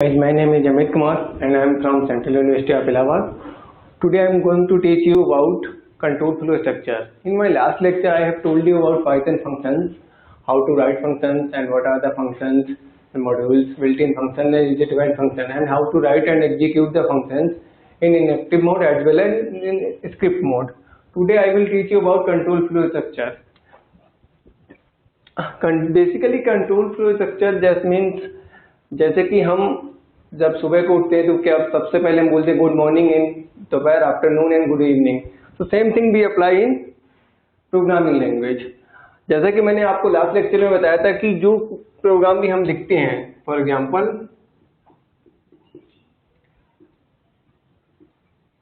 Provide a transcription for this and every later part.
Guys, my name is Amit Kumar and I am from Central University of Allahabad. Today I am going to teach you about control flow structure. In my last lecture I have told you about Python functions, how to write functions and what are the functions, the modules, built-in function and user-defined function, and how to write and execute the functions in inactive mode as well as in script mode. Today I will teach you about control flow structure. Basically control flow structure just means जैसे कि हम जब सुबह को उठते हैं तो क्या सबसे पहले हम बोलते हैं गुड मॉर्निंग इन दोपहर, आफ्टरनून एंड गुड इवनिंग. तो सेम थिंग भी अप्लाई इन प्रोग्रामिंग लैंग्वेज. जैसा कि मैंने आपको लास्ट लेक्चर में बताया था कि जो प्रोग्राम भी हम लिखते हैं, for example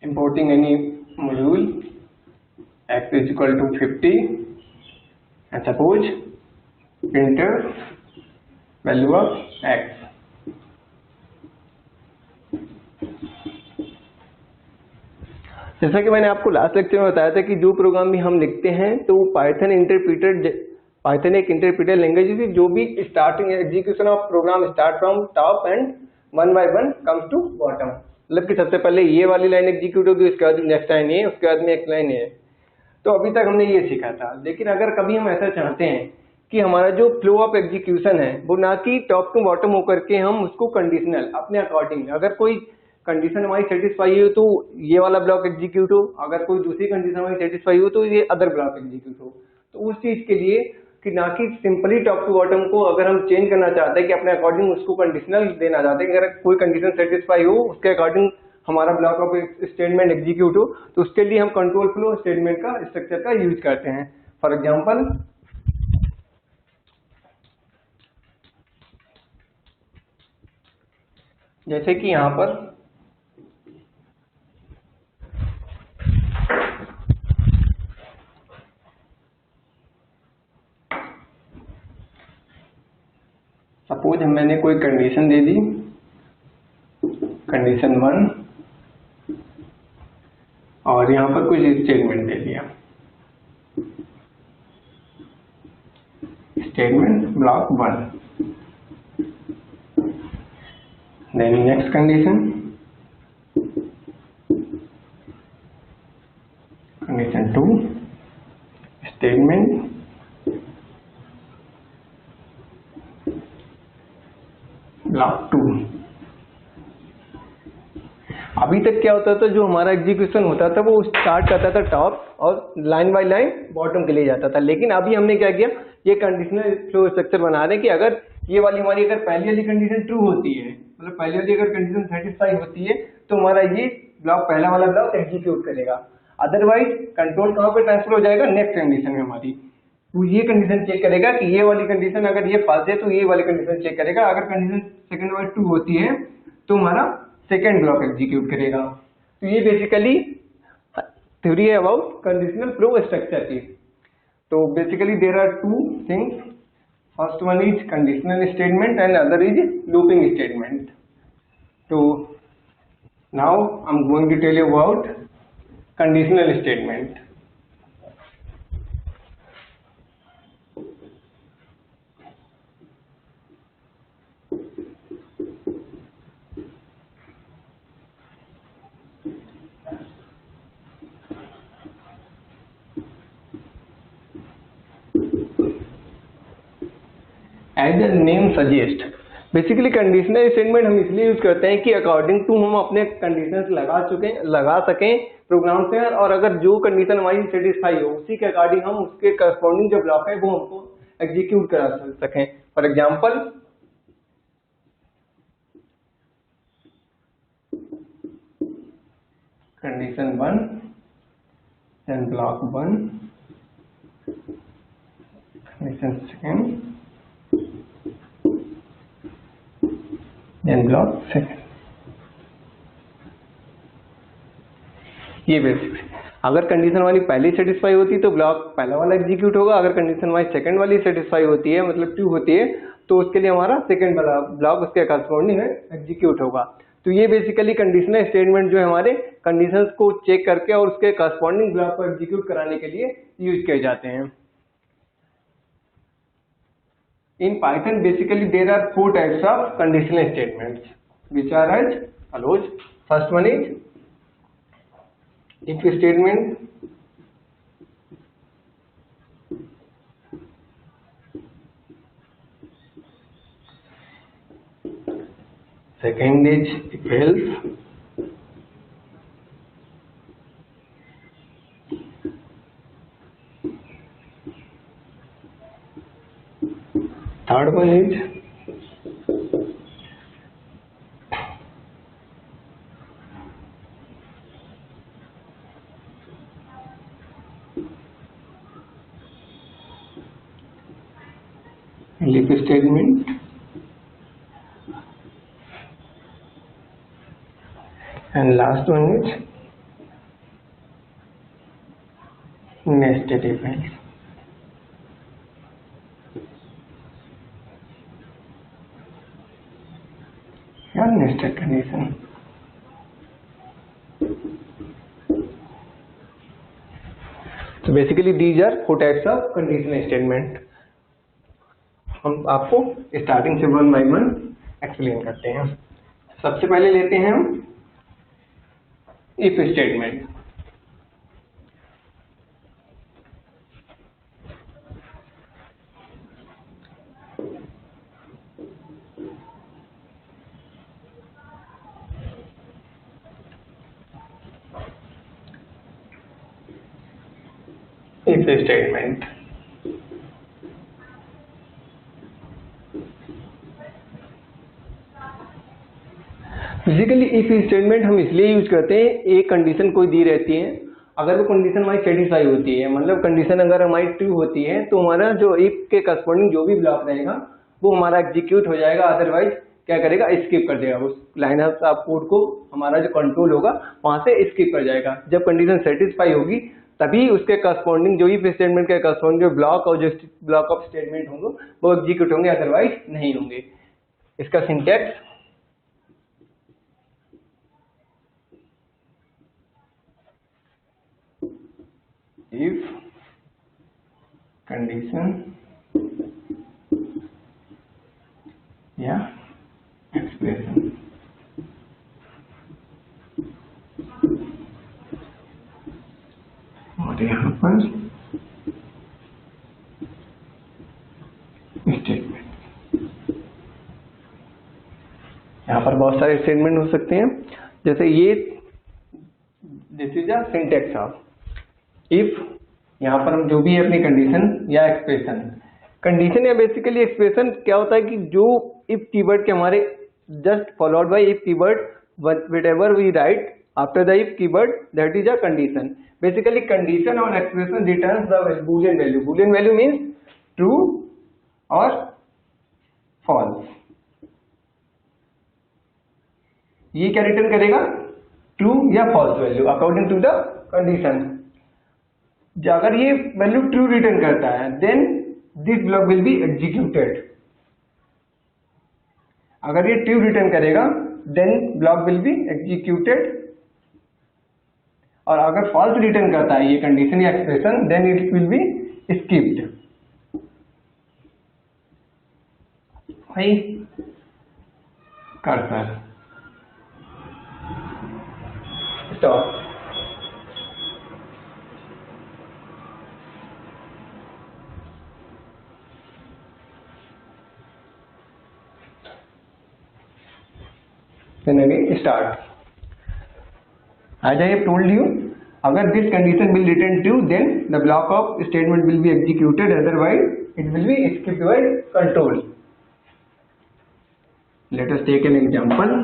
importing any module x is equal to 50 and suppose printer value of x. जैसा कि मैंने आपको लास्ट लेक्चर में बताया था कि जो प्रोग्राम भी हम लिखते हैं तो पाइथन एक इंटरप्रेटर लैंग्वेज है जो भी starting execution of program start from top and one by one comes to bottom. मतलब कि सबसे पहले ये वाली लाइन एग्जीक्यूट होगी, उसके बाद नेक्स्ट लाइन ये, उसके बाद नेक्स्ट लाइन ये. तो अभी तक हमने ये सीखा था. लेकिन अगर कभी हम ऐसा चाहते हैं कि हमारा जो फ्लो ऑफ एग्जीक्यूशन है वो ना कि टॉप टू बॉटम होकर के हम उसको कंडीशनल अपने अकॉर्डिंग, अगर कोई कंडीशन हमारी सेटिस्फाई हो तो ये वाला ब्लॉक एग्जीक्यूट हो, अगर कोई दूसरी कंडीशन हमारी सेटिस्फाई हो तो ये अदर ब्लॉक एग्जीक्यूट हो. तो उस चीज के लिए कि ना कि सिंपली टॉप टू बॉटम को अगर हम चेंज करना चाहते हैं कि अपने अकॉर्डिंग उसको कंडीशनल देना चाहते हैं, अगर कोई कंडीशन सेटिस्फाई हो उसके अकॉर्डिंग हमारा ब्लॉक ऑफ स्टेटमेंट एग्जीक्यूट हो, तो उसके लिए हम कंट्रोल फ्लो स्टेटमेंट का स्ट्रक्चर का यूज करते हैं. फॉर एग्जाम्पल जैसे कि यहाँ पर सपोज मैंने कोई कंडीशन दे दी, कंडीशन 1, और यहाँ पर कुछ स्टेटमेंट दे दिया, statement block 1. Then next condition, condition 2, statement block 2. अभी तक क्या होता था, जो हमारा एग्जीक्यूशन होता था वो स्टार्ट करता था टॉप और लाइन बाय लाइन बॉटम के लिए जाता था. लेकिन अभी हमने क्या किया, ये कंडीशनल फ्लो स्ट्रक्चर बना रहे हैं कि अगर ये वाली हमारी अगर पहली वाली कंडीशन ट्रू होती है, मतलब पहली वाली अगर कंडीशन सेटिस्फाई होती है तो हमारा ये ब्लॉक पहला वाला ब्लॉक एग्जीक्यूट करेगा. अदरवाइज कंट्रोल कहाँ पे ट्रांसफर हो जाएगा, नेक्स्ट कंडीशन में हमारी. तो ये कंडीशन चेक करेगा कि ये वाली कंडीशन अगर ये फॉल्स है तो ये वाली कंडीशन चेक करेगा. अगर कंडीशन सेकंड वाली ट्रू होती है तो हमारा सेकंड ब्लॉक एग्जीक्यूट करेगा. तो ये बेसिकली थ्योरी है अबाउट कंडीशनल फ्लो स्ट्रक्चर की. तो basically there are two things. First one is conditional statement and other is looping statement. तो now I am going to tell you about conditional statement. As the name suggest, basically conditional statement हम इसलिए use करते हैं कि according to हम अपने conditions लगा सकें प्रोग्राम से, और अगर जो कंडीशन हमारी सेटिस्फाई हो उसी के अकॉर्डिंग हम उसके करस्पॉन्डिंग जो ब्लॉक है वो हमको एग्जीक्यूट करा सकें. For example condition 1 then block 1, condition 2 then block 2. ये बेसिक. अगर कंडीशन वाली पहली सेटिस्फाई होती तो ब्लॉक पहला वाला एग्जीक्यूट होगा. अगर कंडीशन वाली सेकंड वाली सेटिस्फाई होती है, मतलब ट्रू होती है, तो उसके लिए हमारा सेकंड वाला ब्लॉक उसके करस्पॉन्डिंग एग्जीक्यूट होगा. तो ये बेसिकली कंडीशनल स्टेटमेंट जो है हमारे कंडीशंस को चेक करके और उसके करस्पॉन्डिंग ब्लॉक को एग्जीक्यूट कराने के लिए यूज किए जाते हैं. In Python, basically there are four types of conditional statements. which are as follows. First one is if statement. Second is if else. Third one is if statement. And last one is nested if else. या nested condition. So basically these are 4 types of conditional statement. हम आपको starting से 1 by 1 explain करते हैं. सबसे पहले लेते हैं हम if statement. if statement. Basically if statement हम इसलिए यूज करते हैं, एक कंडीशन कोई दी रहती है, अगर वो कंडीशन हमारी सेटिस्फाई होती है, मतलब कंडीशन अगर हमारी ट्रू होती है तो हमारा जो इफ के करस्पॉन्डिंग जो भी ब्लॉक रहेगा वो हमारा एग्जीक्यूट हो जाएगा, अदरवाइज क्या करेगा, स्किप कर देगा. उस लाइन ऑफ कोड को हमारा जो कंट्रोल होगा वहां से स्किप कर जाएगा. जब कंडीशन सेटिस्फाई होगी तभी उसके करस्पॉन्डिंग जो इफ स्टेटमेंट के करस्पॉन्डिंग जो ब्लॉक और जो ब्लॉक ऑफ स्टेटमेंट होंगे वो एग्जीक्यूट होंगे, अदरवाइज नहीं होंगे. इसका सिंटैक्स if condition या expression. और यहाँ पर स्टेटमेंट. यहाँ पर बहुत सारे स्टेटमेंट हो सकते हैं, जैसे ये this is a syntax of if. यहाँ पर हम जो भी है अपनी कंडीशन या एक्सप्रेशन, कंडीशन या बेसिकली एक्सप्रेशन क्या होता है कि जो इफ कीवर्ड के हमारे just followed by if keyword, whatever we write after the if keyword that is a condition. Basically condition और expression returns the boolean value. Boolean value means true और false. ये क्या रिटर्न करेगा, true या false value according to the condition. अगर ये value true return करता है then this block will be executed. अगर ये ट्रू रिटर्न करेगा then block will be executed. और अगर फॉल्स रिटर्न करता है ये कंडीशन या expression then it will be skipped. भाई cursor stop. Then again start. As I have told you, अगर this condition will return true, then the block of statement will be executed. Otherwise, it will be skipped by control. Let us take an example.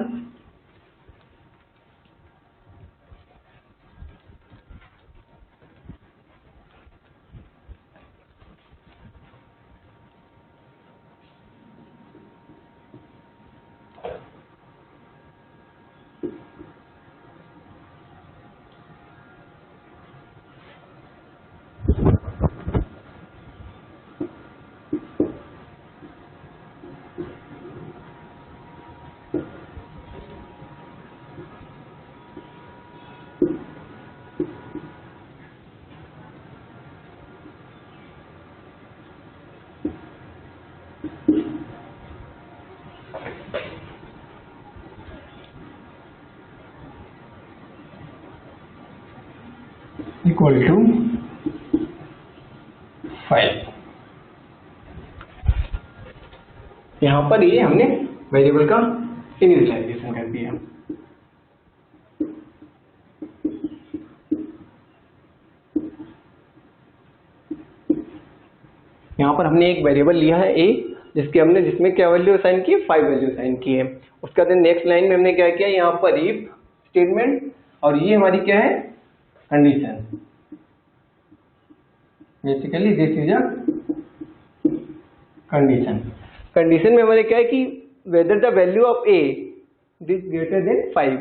Equal to 5। यहाँ पर ये हमने variable का initialisation कर दिया। यहाँ पर हमने एक वेरिएबल लिया है a, जिसमें क्या वैल्यू असाइन की है, 5 वैल्यू असाइन की है। उसका देन नेक्स्ट लाइन में हमने क्या किया, यहाँ पर इफ स्टेटमेंट, और ये हमारी क्या है, condition. Basically this is a condition. Condition में हमारे क्या है कि whether the value of a this greater than 5।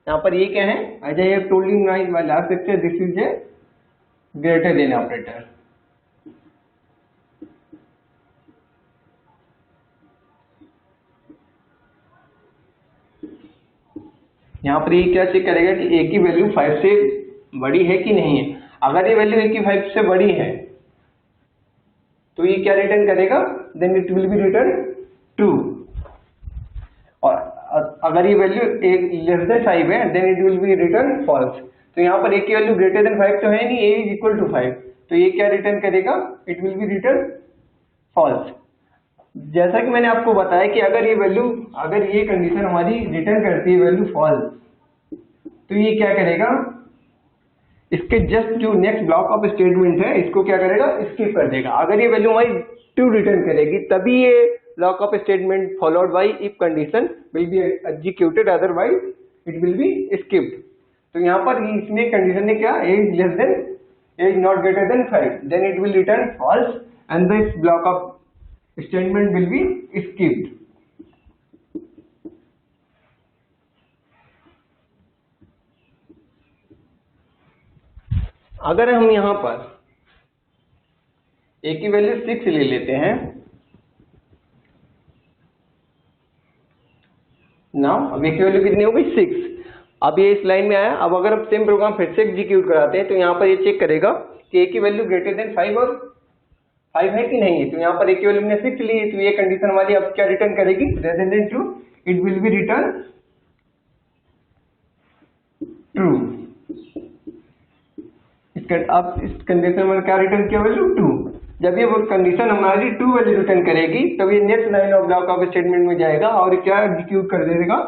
यहाँ पर ये क्या है, as I have told you in my last lecture, this is a greater than operator. यहाँ पर ये क्या चेक करेगा कि a की वैल्यू 5 से बड़ी है कि नहीं है। अगर ये वैल्यू a की 5 से बड़ी है तो ये क्या रिटर्न करेगा, then it will be return true. और अगर ये वैल्यू लेस देन 5 है then it will be return false. तो यहाँ पर a की वैल्यू ग्रेटर देन 5 तो है नहीं, a इज इक्वल टू 5, तो ये क्या रिटर्न करेगा, it will be return false. जैसा कि मैंने आपको बताया कि अगर ये कंडीशन हमारी रिटर्न करती है वैल्यू फॉल्स, तो ये क्या करेगा, इसके जस्ट जो नेक्स्ट ब्लॉक ऑफ स्टेटमेंट है इसको क्या करेगा, स्किप कर देगा। अगर ये वैल्यू हमारी ट्रू रिटर्न करेगी तभी ये block of statement followed by if condition will be executed, otherwise it will be skipped. तो यहाँ पर इसमें कंडीशन ने क्या, as not greater than 5, then it will return false and this block of statement will be skipped. अगर हम यहाँ पर a की वैल्यू 6 ले लेते हैं, नाउ अब a की वैल्यू कितनी हो गई, 6। अब ये इस लाइन में आया। अब अगर हम सेम प्रोग्राम फिर से एग्जीक्यूट कराते हैं तो यहाँ पर ये चेक करेगा कि a की वैल्यू ग्रेटर देन 5 और 5 है कि नहीं है। तो यहाँ पर a की वैल्यू ने 6 ली, तो ये कंडीशन वाली अब क्या रिटर्न करेगी, rather than true, it will be return true. अब इस कंडीशन में क्या रिटर्न किया, वैल्यू 2। जब ये वो कंडीशन हमारी 2 वैल्यू रिटर्न करेगी तब ये next line of block of statement में जाएगा और क्या एग्जीक्यूट कर देगा,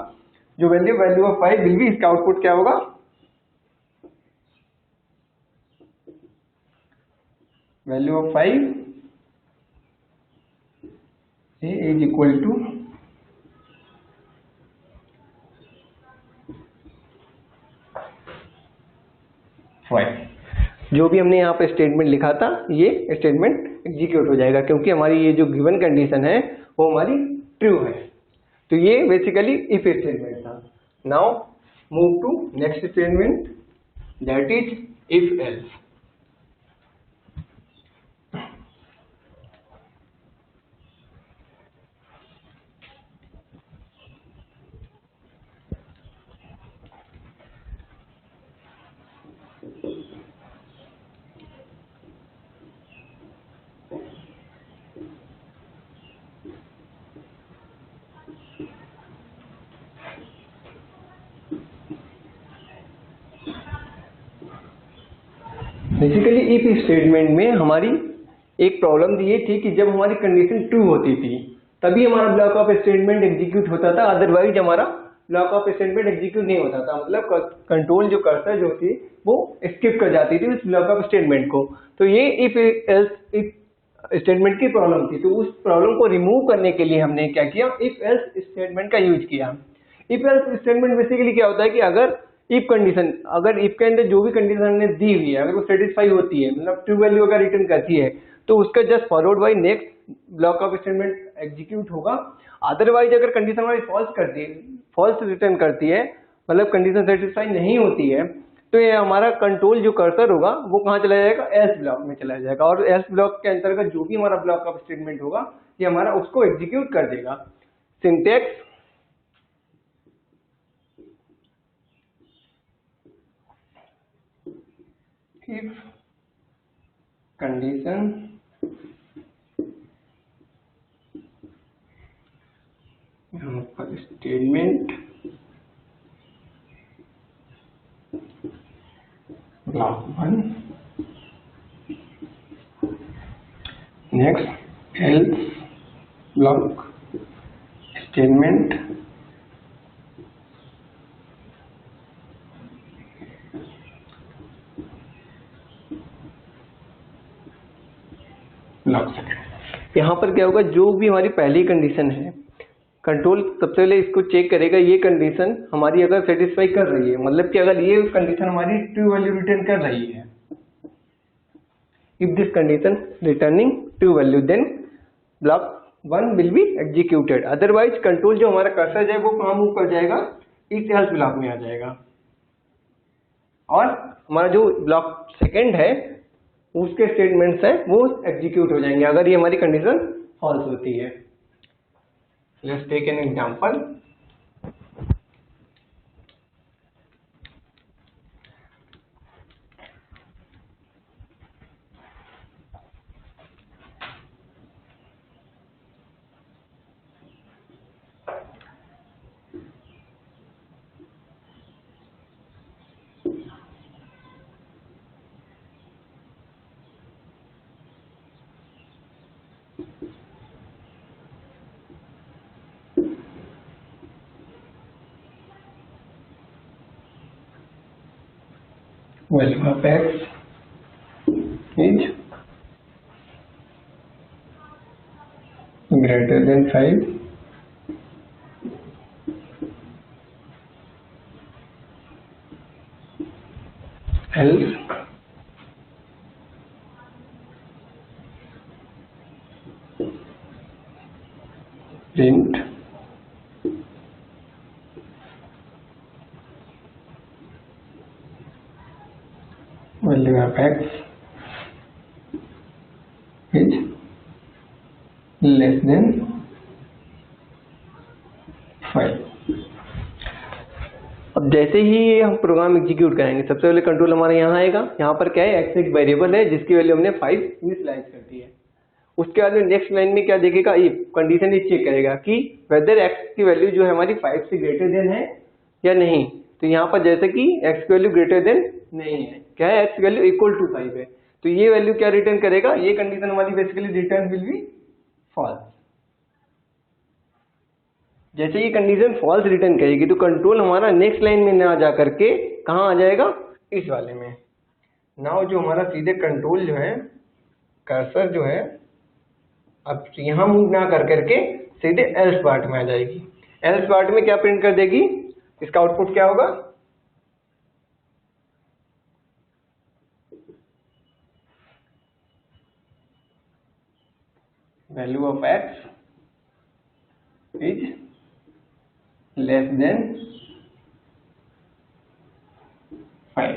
जो वैल्यू ऑफ 5 विल बी, इसका आउटपुट क्या होगा, value of 5 is equal to 5। जो भी हमने यहाँ पे स्टेटमेंट लिखा था ये स्टेटमेंट एग्जीक्यूट हो जाएगा, क्योंकि हमारी ये जो गिवन कंडीशन है वो हमारी ट्रू है। तो ये बेसिकली इफ स्टेटमेंट था। Now move to next statement, that is if else. Basically if statement में हमारी एक प्रॉब्लम ये थी कि जब हमारी कंडीशन ट्रू होती थी तभी हमारा ब्लॉक ऑफ स्टेटमेंट एग्जीक्यूट होता था, अदरवाइज हमारा ब्लॉक ऑफ स्टेटमेंट एग्जीक्यूट नहीं होता था। मतलब कंट्रोल जो कर्सर जो थी वो स्किप कर जाती थी उस ब्लॉक ऑफ स्टेटमेंट को। तो ये इफ स्टेटमेंट की प्रॉब्लम थी। तो उस प्रॉब्लम को रिमूव करने के लिए हमने क्या किया, इफ एल्स स्टेटमेंट का यूज किया। इफ एल्स स्टेटमेंट बेसिकली क्या होता है कि अगर इफ के अंदर जो भी कंडीशन हमने दी हुई है अगर वो सेटिस्फाई होती है, मतलब ट्रू वैल्यू अगर रिटर्न करती है, तो उसका just followed bye next block of statement execute होगा। अदरवाइज अगर कंडीशन हमारी फॉल्स रिटर्न करती है, मतलब कंडीशन सेटिस्फाई नहीं होती है, तो ये हमारा कंट्रोल जो कर्सर होगा वो कहाँ चला जाएगा, एल्स ब्लॉक में चला जाएगा। और एल्स ब्लॉक के अंतर्गत जो भी हमारा ब्लॉक ऑफ स्टेटमेंट होगा ये हमारा उसको एग्जीक्यूट कर देगा। सिंटैक्स if condition यहाँ पर statement block 1, next else block statement, block second. यहाँ पर क्या होगा, जो भी हमारी पहली कंडीशन है, कंट्रोल सबसे पहले इसको चेक करेगा ये कंडीशन हमारी अगर सेटिस्फाई कर रही है, मतलब कि अगर ये कंडीशन हमारी ट्रू वैल्यू रिटर्न कर रही है, if this condition returning true value then block 1 will be executed, otherwise control जो हमारा कर्सर है वो कहाँ मूव कर जाएगा, इफ एल्स ब्लॉक में आ जाएगा, और हमारा जो ब्लॉक सेकंड है उसके स्टेटमेंट्स हैं वो एग्जीक्यूट हो जाएंगे अगर ये हमारी कंडीशन फॉल्स होती है। Let's take an example. Value of x is greater than 5, else print value of x is less than 5। अब जैसे ही ये हम प्रोग्राम एग्जीक्यूट करेंगे, सबसे पहले कंट्रोल हमारा यहाँ आएगा, यहाँ पर क्या है, x एक वेरिएबल है जिसकी वैल्यू हमने 5 इनिशियलाइज कर दी है। उसके बाद में नेक्स्ट लाइन में क्या देखेगा, इफ कंडीशन ये चेक करेगा कि वेदर x की वैल्यू जो है हमारी 5 से ग्रेटर देन है या नहीं। तो यहाँ पर जैसे कि x की वैल्यू ग्रेटर देन नहीं है, क्या है, x की वैल्यू इक्वल टू 5 है, तो ये वैल्यू क्या रिटर्न करेगा, ये कंडीशन हमारी basically return will be false. जैसे ये कंडीशन फॉल्स रिटर्न करेगी तो कंट्रोल हमारा नेक्स्ट लाइन में ना जा करके कहाँ आ जाएगा, इस वाले में। नाउ जो हमारा सीधे कंट्रोल जो है, कर्सर जो है, अब यहाँ मूव ना कर करके सीधे एल्स पार्ट में आ जाएगी। एल्स पार्ट में क्या प्रिंट कर देगी, इसका आउटपुट क्या होगा, value of x is less than 5।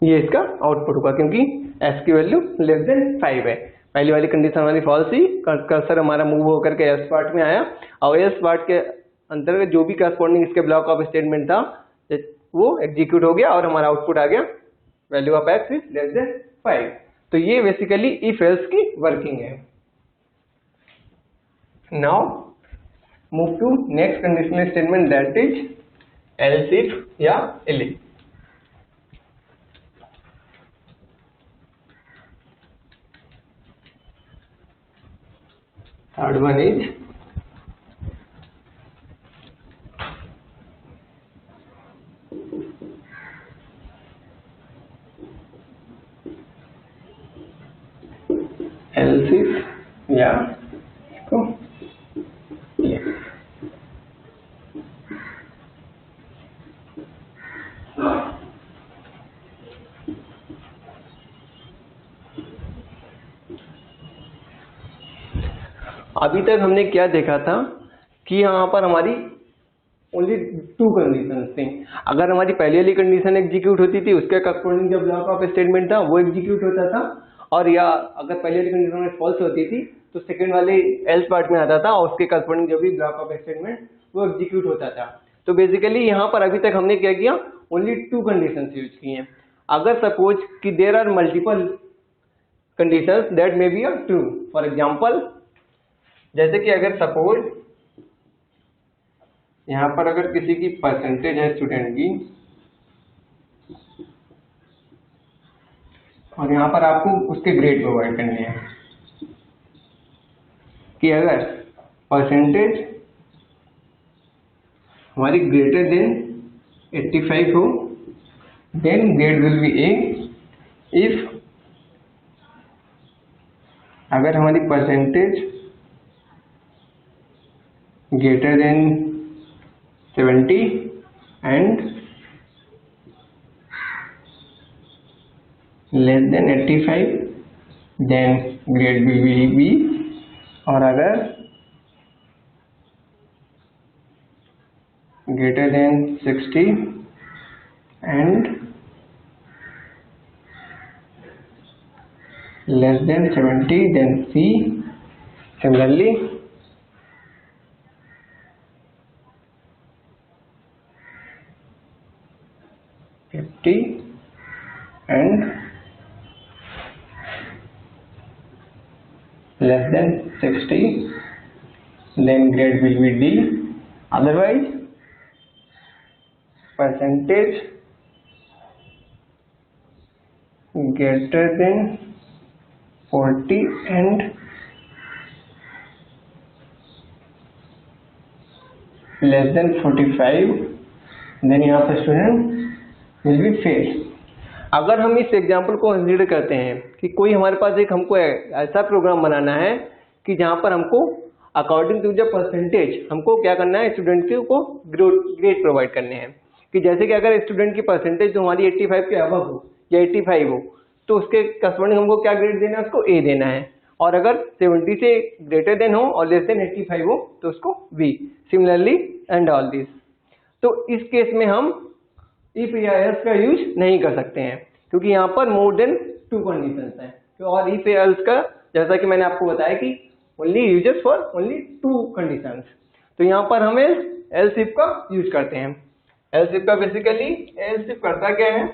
ये इसका आउटपुट होगा क्योंकि x की वैल्यू लेस देन 5 है। पहली वाली कंडीशन हमारी फॉल्स थी, कर्सर हमारा मूव होकर के एल्स पार्ट में आया, और एल्स पार्ट के अंतर्गत जो भी करस्पॉन्डिंग इसके ब्लॉक ऑफ स्टेटमेंट था वो एग्जीक्यूट हो गया और हमारा आउटपुट आ गया value of x is less than 5। तो ये बेसिकली इफ एल्स की वर्किंग है। Now move to next conditional statement, that is else if या elif. Third one is else if या अभी तक हमने क्या देखा था कि यहाँ पर हमारी ओनली 2 कंडीशन थी। अगर हमारी पहली वाली कंडीशन एग्जीक्यूट होती थी, उसके करस्पॉन्डिंग जो ब्लॉक ऑफ स्टेटमेंट था वो एग्जीक्यूट होता था, और या अगर पहली वाली कंडीशन फॉल्स होती थी तो सेकंड वाले एल्स पार्ट में आता था और उसके करस्पॉन्डिंग जो भी ब्लॉक ऑफ स्टेटमेंट वो एग्जीक्यूट होता था। तो बेसिकली यहाँ पर अभी तक हमने क्या किया, ओनली 2 कंडीशन यूज की हैं। अगर सपोज कि there are multiple conditions that may be are true, for example जैसे कि अगर सपोज यहाँ पर अगर किसी की परसेंटेज है स्टूडेंट की और यहाँ पर आपको उसके ग्रेड प्रोवाइड करने हैं कि अगर परसेंटेज हमारी ग्रेटर देन 85 हो then grade will be A. If अगर हमारी percentage greater than 70 and less than 85 then grade will be B. और अगर greater than 60 and less than 70 then C. Similarly, and less than 60 then grade will be D. Otherwise percentage greater than 40 and less than 45 then यहाँ पर student will be fail. अगर हम इस example को consider करते हैं कि कोई हमारे पास एक हमको ऐसा प्रोग्राम बनाना है कि जहाँ पर हमको अकॉर्डिंग टू द परसेंटेज हमको क्या करना है, स्टूडेंट को ग्रेड प्रोवाइड करने हैं। कि जैसे कि अगर स्टूडेंट की परसेंटेज जो हमारी 85 के अबव हो या 85 हो तो उसके करस्पॉन्डिंग हमको क्या ग्रेड देना है, उसको ए देना है। और अगर 70 से ग्रेटर देन हो और लेस देन 85 हो तो उसको B. Similarly and all this. तो इस केस में हम इफ या एल्स का यूज नहीं कर सकते हैं क्योंकि यहाँ पर मोर देन 2 कंडीशंस हैं। तो और इफ या एल्स का जैसा कि मैंने आपको बताया कि only uses for only 2 conditions. तो यहाँ पर हमें एल्स इफ का यूज करते हैं। एल्स इफ का बेसिकली एल्स इफ करता क्या है,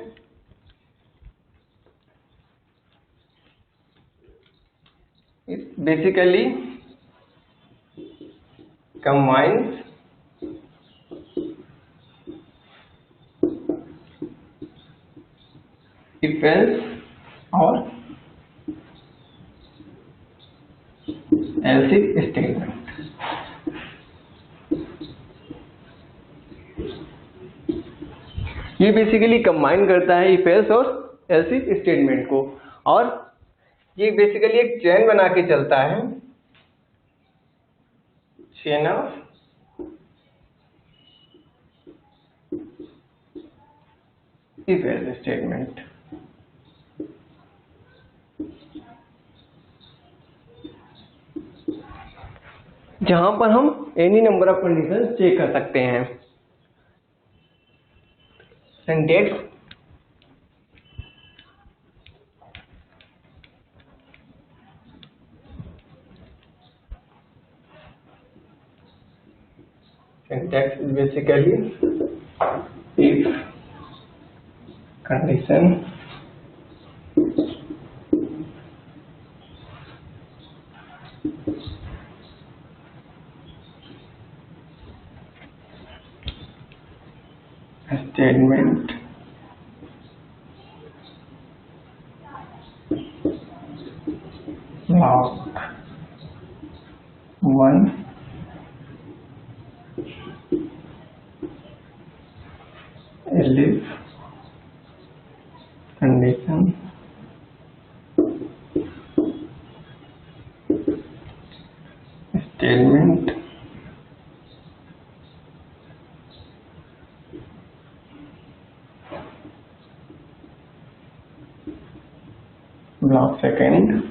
it basically combines if else और else if statement। ये बेसिकली कंबाइन करता है if else और else if स्टेटमेंट को और ये बेसिकली एक चेन बना के चलता है, chain of if else statement. जहां पर हम any number of condition check कर सकते हैं। Syntax syntax is basically if condition statement block 1 elif condition statement block second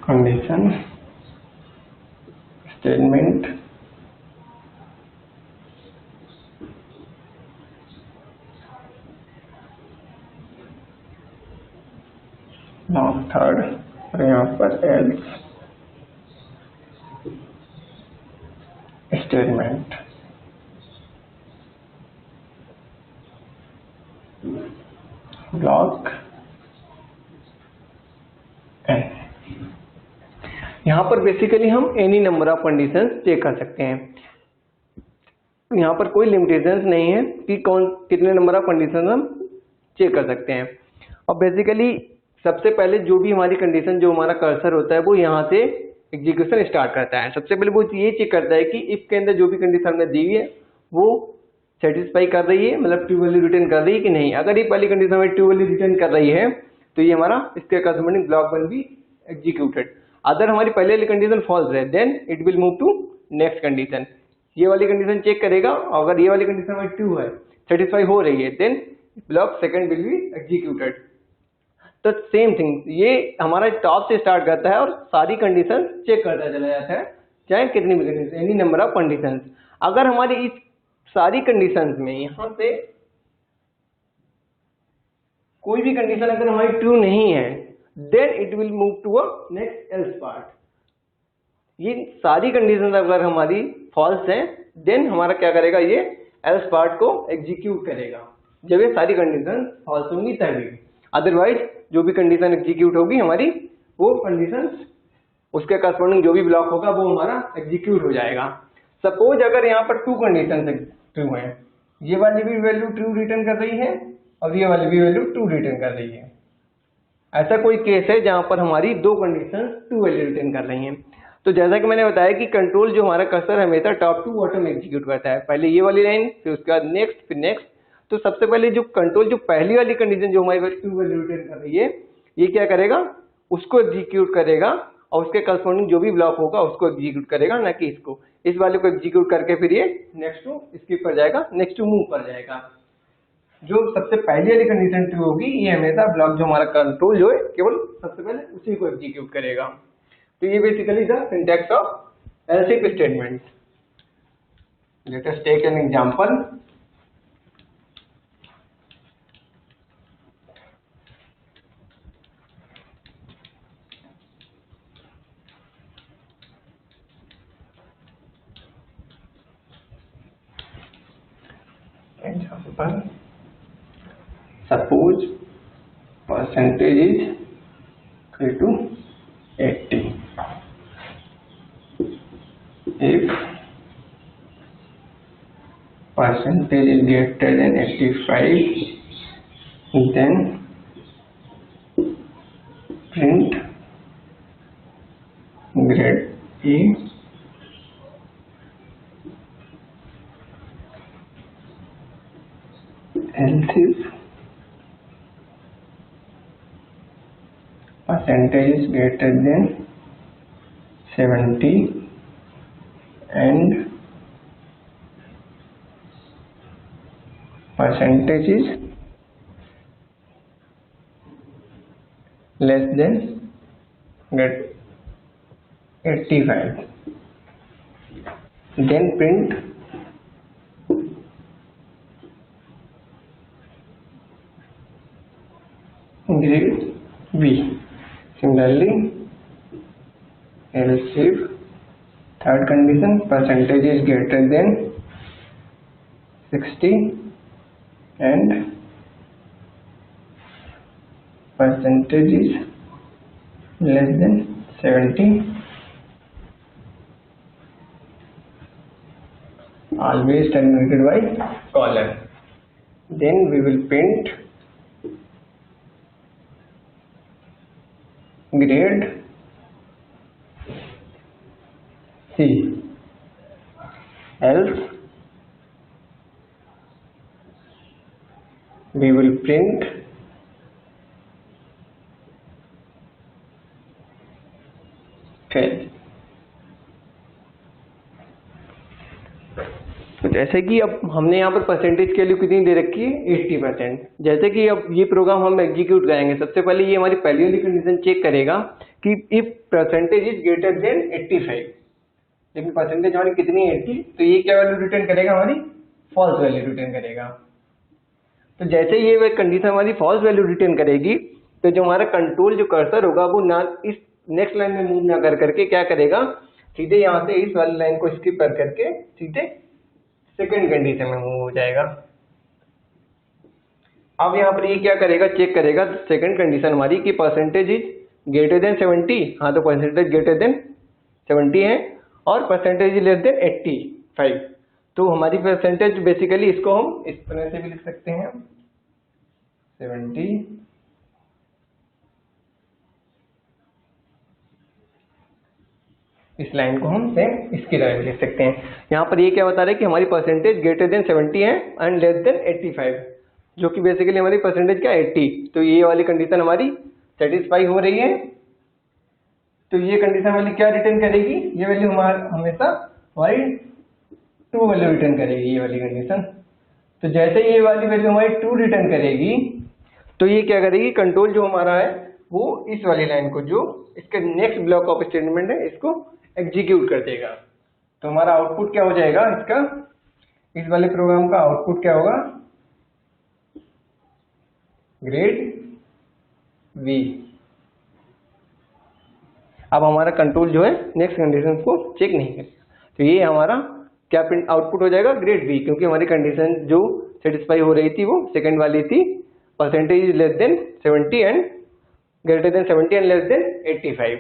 condition statement block third और यहाँ पर else statement block n। यहाँ पर बेसिकली हम any number of conditions check कर सकते हैं। यहाँ पर कोई लिमिटेशंस नहीं है कि कौन कितने नंबर ऑफ कंडीशन हम चेक कर सकते हैं। और बेसिकली सबसे पहले जो भी हमारी कंडीशन, जो हमारा कर्सर होता है वो यहाँ से एग्जीक्यूशन स्टार्ट करता है। सबसे पहले वो ये चेक करता है कि इफ के अंदर जो भी कंडीशन हमने दी है वो सेटिस्फाई कर रही है, मतलब ट्रू वैल्यू रिटर्न कर रही है कि नहीं। अगर ये पहली कंडीशन हमें ट्रू वैल्यू रिटर्न कर रही है तो ये हमारा इसके करस्पॉन्डिंग ब्लॉक वन भी एग्जीक्यूटेड। अगर हमारी पहले वाली कंडीशन फॉल्स है then it will move to next condition. ये वाली कंडीशन चेक करेगा, अगर ये वाली कंडीशन हमारी ट्रू है, सेटिस्फाई हो रही है, then block second will be executed. तो सेम थिंग ये हमारा टॉप से स्टार्ट करता है और सारी कंडीशन चेक करता चला जाता है, चाहे कितनी भी condition, any number of condition. अगर हमारी इस सारी कंडीशन में यहाँ से कोई भी कंडीशन अगर हमारी ट्रू नहीं है then it will move to a next else part. ये सारी कंडीशन अगर हमारी फॉल्स है देन हमारा क्या करेगा, ये एल्स पार्ट को एग्जीक्यूट करेगा। जब ये सारी कंडीशन फॉल्स होंगी तभी, अदरवाइज जो भी कंडीशन एग्जीक्यूट होगी हमारी वो कंडीशन उसके करस्पॉन्डिंग जो भी ब्लॉक होगा वो हमारा एग्जीक्यूट हो जाएगा। सपोज अगर यहाँ पर टू कंडीशन ट्रू है, ये वाली भी वैल्यू ट्रू रिटर्न कर रही है और ये वाली भी वैल्यू ट्रू रिटर्न कर रही है। ऐसा कोई केस है जहां पर हमारी दो कंडीशन ट्रू वैल्यू रिटर्न कर रही हैं। तो जैसा कि मैंने बताया कि कंट्रोल जो हमारा कर्सर हमेशा टॉप टू बॉटम एग्जीक्यूट करता है, पहले ये वाली लाइन फिर उसके बाद नेक्स्ट फिर नेक्स्ट। तो सबसे पहले जो कंट्रोल जो पहली वाली कंडीशन जो हमारी ट्रू वैल्यू रिटर्न कर रही है ये क्या करेगा, उसको एग्जीक्यूट करेगा और उसके करस्पॉन्डिंग जो भी ब्लॉक होगा उसको एग्जीक्यूट करेगा, ना कि इसको। इस वाले को एग्जीक्यूट करके फिर ये नेक्स्ट टू स्किप कर जाएगा, नेक्स्ट टू मूव कर जाएगा। जो सबसे पहली वाली कंडीशन ट्रू होगी ये हमेशा ब्लॉक जो हमारा कंट्रोल जो है केवल सबसे पहले उसी को एग्जीक्यूट करेगा। तो ये basically the syntax of else if statement. Let us take an example. Example, suppose percentage is equal to 80. If percentage is greater than 85, then print grade A else if percentage is greater than 70 and percentage is less than 85, then print grade B. Similarly, else if third condition percentage is greater than 60 and percentage is less than 70, always terminated by colon, then we will print grade C. Else we will print fail. तो जैसे कि अब हमने यहाँ पर percentage के लिए कितनी दे रखी है 80%। जैसे कि अब ये प्रोग्राम हम एग्जीक्यूट करेंगे, सबसे पहले ये हमारी पहली वाली कंडीशन चेक करेगा कि if percentage is greater than 85, लेकिन परसेंटेज हमारी कितनी है 80, तो ये क्या वैल्यू रिटर्न करेगा, हमारी फॉल्स वैल्यू रिटर्न करेगा। तो जैसे ये कंडीशन हमारी फॉल्स वैल्यू रिटर्न करेगी तो जो हमारा कंट्रोल जो कर्सर होगा वो ना इस नेक्स्ट लाइन में मूव ना कर करके क्या करेगा, सीधे यहाँ से इस वाली लाइन को स्किप कर करके सीधे सेकंड कंडीशन में मूव हो जाएगा। अब यहाँ पर ये क्या करेगा, चेक करेगा सेकंड कंडीशन हमारी कि परसेंटेज इज ग्रेटर देन 70, हाँ तो परसेंटेज ग्रेटर देन 70 है और परसेंटेज लेस देन 85। तो हमारी परसेंटेज बेसिकली इसको हम इस तरह से भी लिख सकते हैं 70 इस लाइन को हम सेम इसकी तरह लिख सकते हैं। यहाँ पर ये क्या बता रहा है कि हमारी परसेंटेज ग्रेटर देन 70 है एंड लेस देन 85, जो कि बेसिकली हमारी परसेंटेज क्या 80। तो ये वाली कंडीशन हमारी सेटिस्फाई हो रही है। तो ये कंडीशन वाली क्या रिटर्न करेगी, ये वैल्यू हमारा हमेशा हमारी ट्रू वैल्यू रिटर्न करेगी ये वाली कंडीशन। तो जैसे ये वाली वैल्यू हमारी ट्रू रिटर्न करेगी तो ये क्या करेगी, कंट्रोल जो हमारा है वो इस वाली लाइन को जो इसके नेक्स्ट ब्लॉक ऑफ स्टेटमेंट है इसको एग्जीक्यूट कर देगा। तो हमारा आउटपुट क्या हो जाएगा इसका, इस वाले प्रोग्राम का आउटपुट क्या होगा, ग्रेड वी। अब हमारा कंट्रोल जो है नेक्स्ट कंडीशन को चेक नहीं करेगा। तो ये हमारा क्या प्रिंट आउटपुट हो जाएगा, ग्रेड वी, क्योंकि हमारी कंडीशन जो सेटिस्फाई हो रही थी वो सेकंड वाली थी, percentage less than 70 and greater than 70 and less than 85।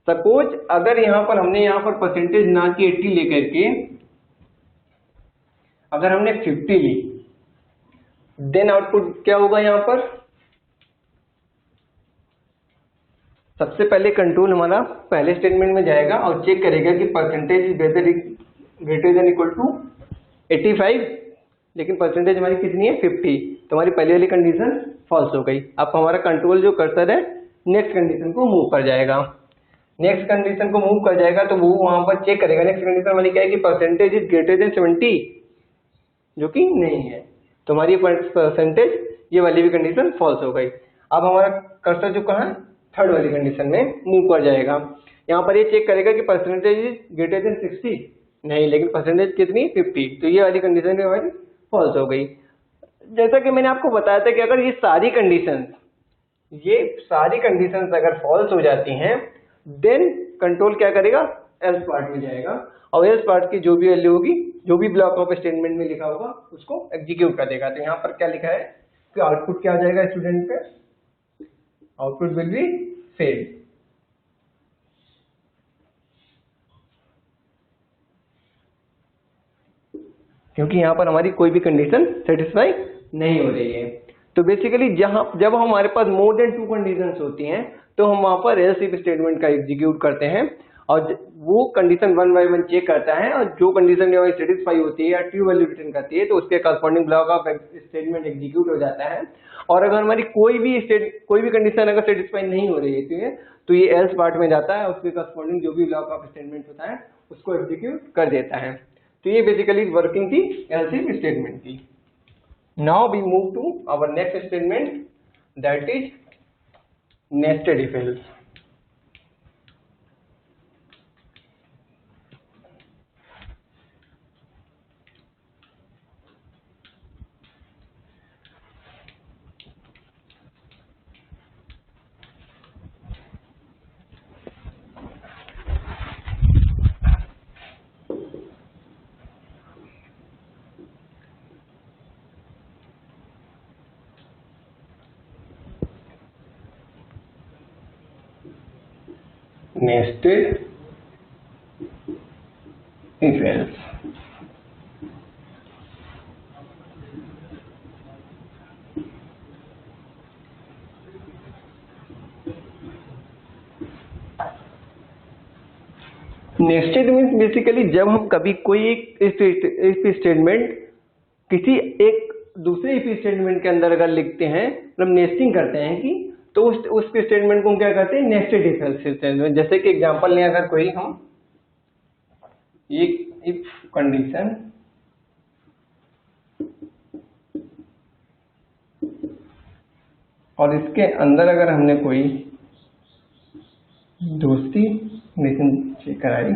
Suppose अगर यहाँ पर हमने यहाँ पर परसेंटेज ना की 80 लेकर के अगर हमने 50 ली, देन आउटपुट क्या होगा, यहाँ पर सबसे पहले कंट्रोल हमारा पहले स्टेटमेंट में जाएगा और चेक करेगा कि percentage greater than equal to 85, लेकिन परसेंटेज हमारी कितनी है 50। तो हमारी पहले वाली कंडीशन फॉल्स हो गई। अब हमारा कंट्रोल जो कर्सर है नेक्स्ट कंडीशन को मूव कर जाएगा, नेक्स्ट कंडीशन को मूव कर जाएगा तो वो वहां पर चेक करेगा नेक्स्ट कंडीशन हमारी क्या है कि परसेंटेज इज ग्रेटर देन 70, जो कि नहीं है। तो हमारी परसेंटेज ये वाली भी कंडीशन फॉल्स हो गई। अब हमारा कर्सर जो कहाँ है थर्ड वाली कंडीशन में मूव कर जाएगा। यहाँ पर ये चेक करेगा कि परसेंटेज इज ग्रेटर देन 60, नहीं, लेकिन परसेंटेज कितनी 50। तो ये वाली कंडीशन हमारी फॉल्स हो गई। जैसा कि मैंने आपको बताया था कि अगर ये सारी कंडीशंस अगर फॉल्स हो जाती हैं देन कंट्रोल क्या करेगा, एल्स पार्ट में जाएगा और एल्स पार्ट की जो भी वैल्यू होगी, जो भी ब्लॉक ऑफ स्टेटमेंट में लिखा होगा उसको एग्जीक्यूट कर देगा। तो यहाँ पर क्या लिखा है कि आउटपुट क्या आ जाएगा स्टूडेंट पे, आउटपुट विल बी फेल। क्योंकि यहाँ पर हमारी कोई भी कंडीशन सेटिस्फाई नहीं हो रही है। तो बेसिकली जब हमारे पास मोर देन 2 कंडीशंस होती हैं तो हम वहां पर एल्स इफ स्टेटमेंट का एग्जीक्यूट करते हैं और वो कंडीशन 1 बाय 1 चेक करता है और जो कंडीशन हमारी सेटिस्फाई होती है या ट्रू वैल्यू रिटर्न करती है तो उसके corresponding block of statement execute हो जाता है। और अगर हमारी कोई भी कंडीशन अगर सेटिस्फाई नहीं हो रही है तो ये एल्स पार्ट में जाता है, उसके कॉरस्पॉन्डिंग जो भी ब्लॉक ऑफ स्टेटमेंट होता है उसको एग्जीक्यूट कर देता है। तो ये बेसिकली वर्किंग थी एल्स इफ स्टेटमेंट की। Now we move to our next statement that is nested if else. Nested if else। Nested means basically जब हम कभी कोई एक इफ स्टेटमेंट किसी एक दूसरे इफ स्टेटमेंट के अंदर अगर लिखते हैं, मतलब नेस्टिंग करते हैं कि तो उस स्टेटमेंट को हम क्या कहते हैं, नेस्टेड इफ एल्स स्टेटमेंट। जैसे कि एग्जांपल लें अगर कोई हम एक इफ कंडीशन और इसके अंदर अगर हमने कोई दोस्ती कंडीशन चेक कराई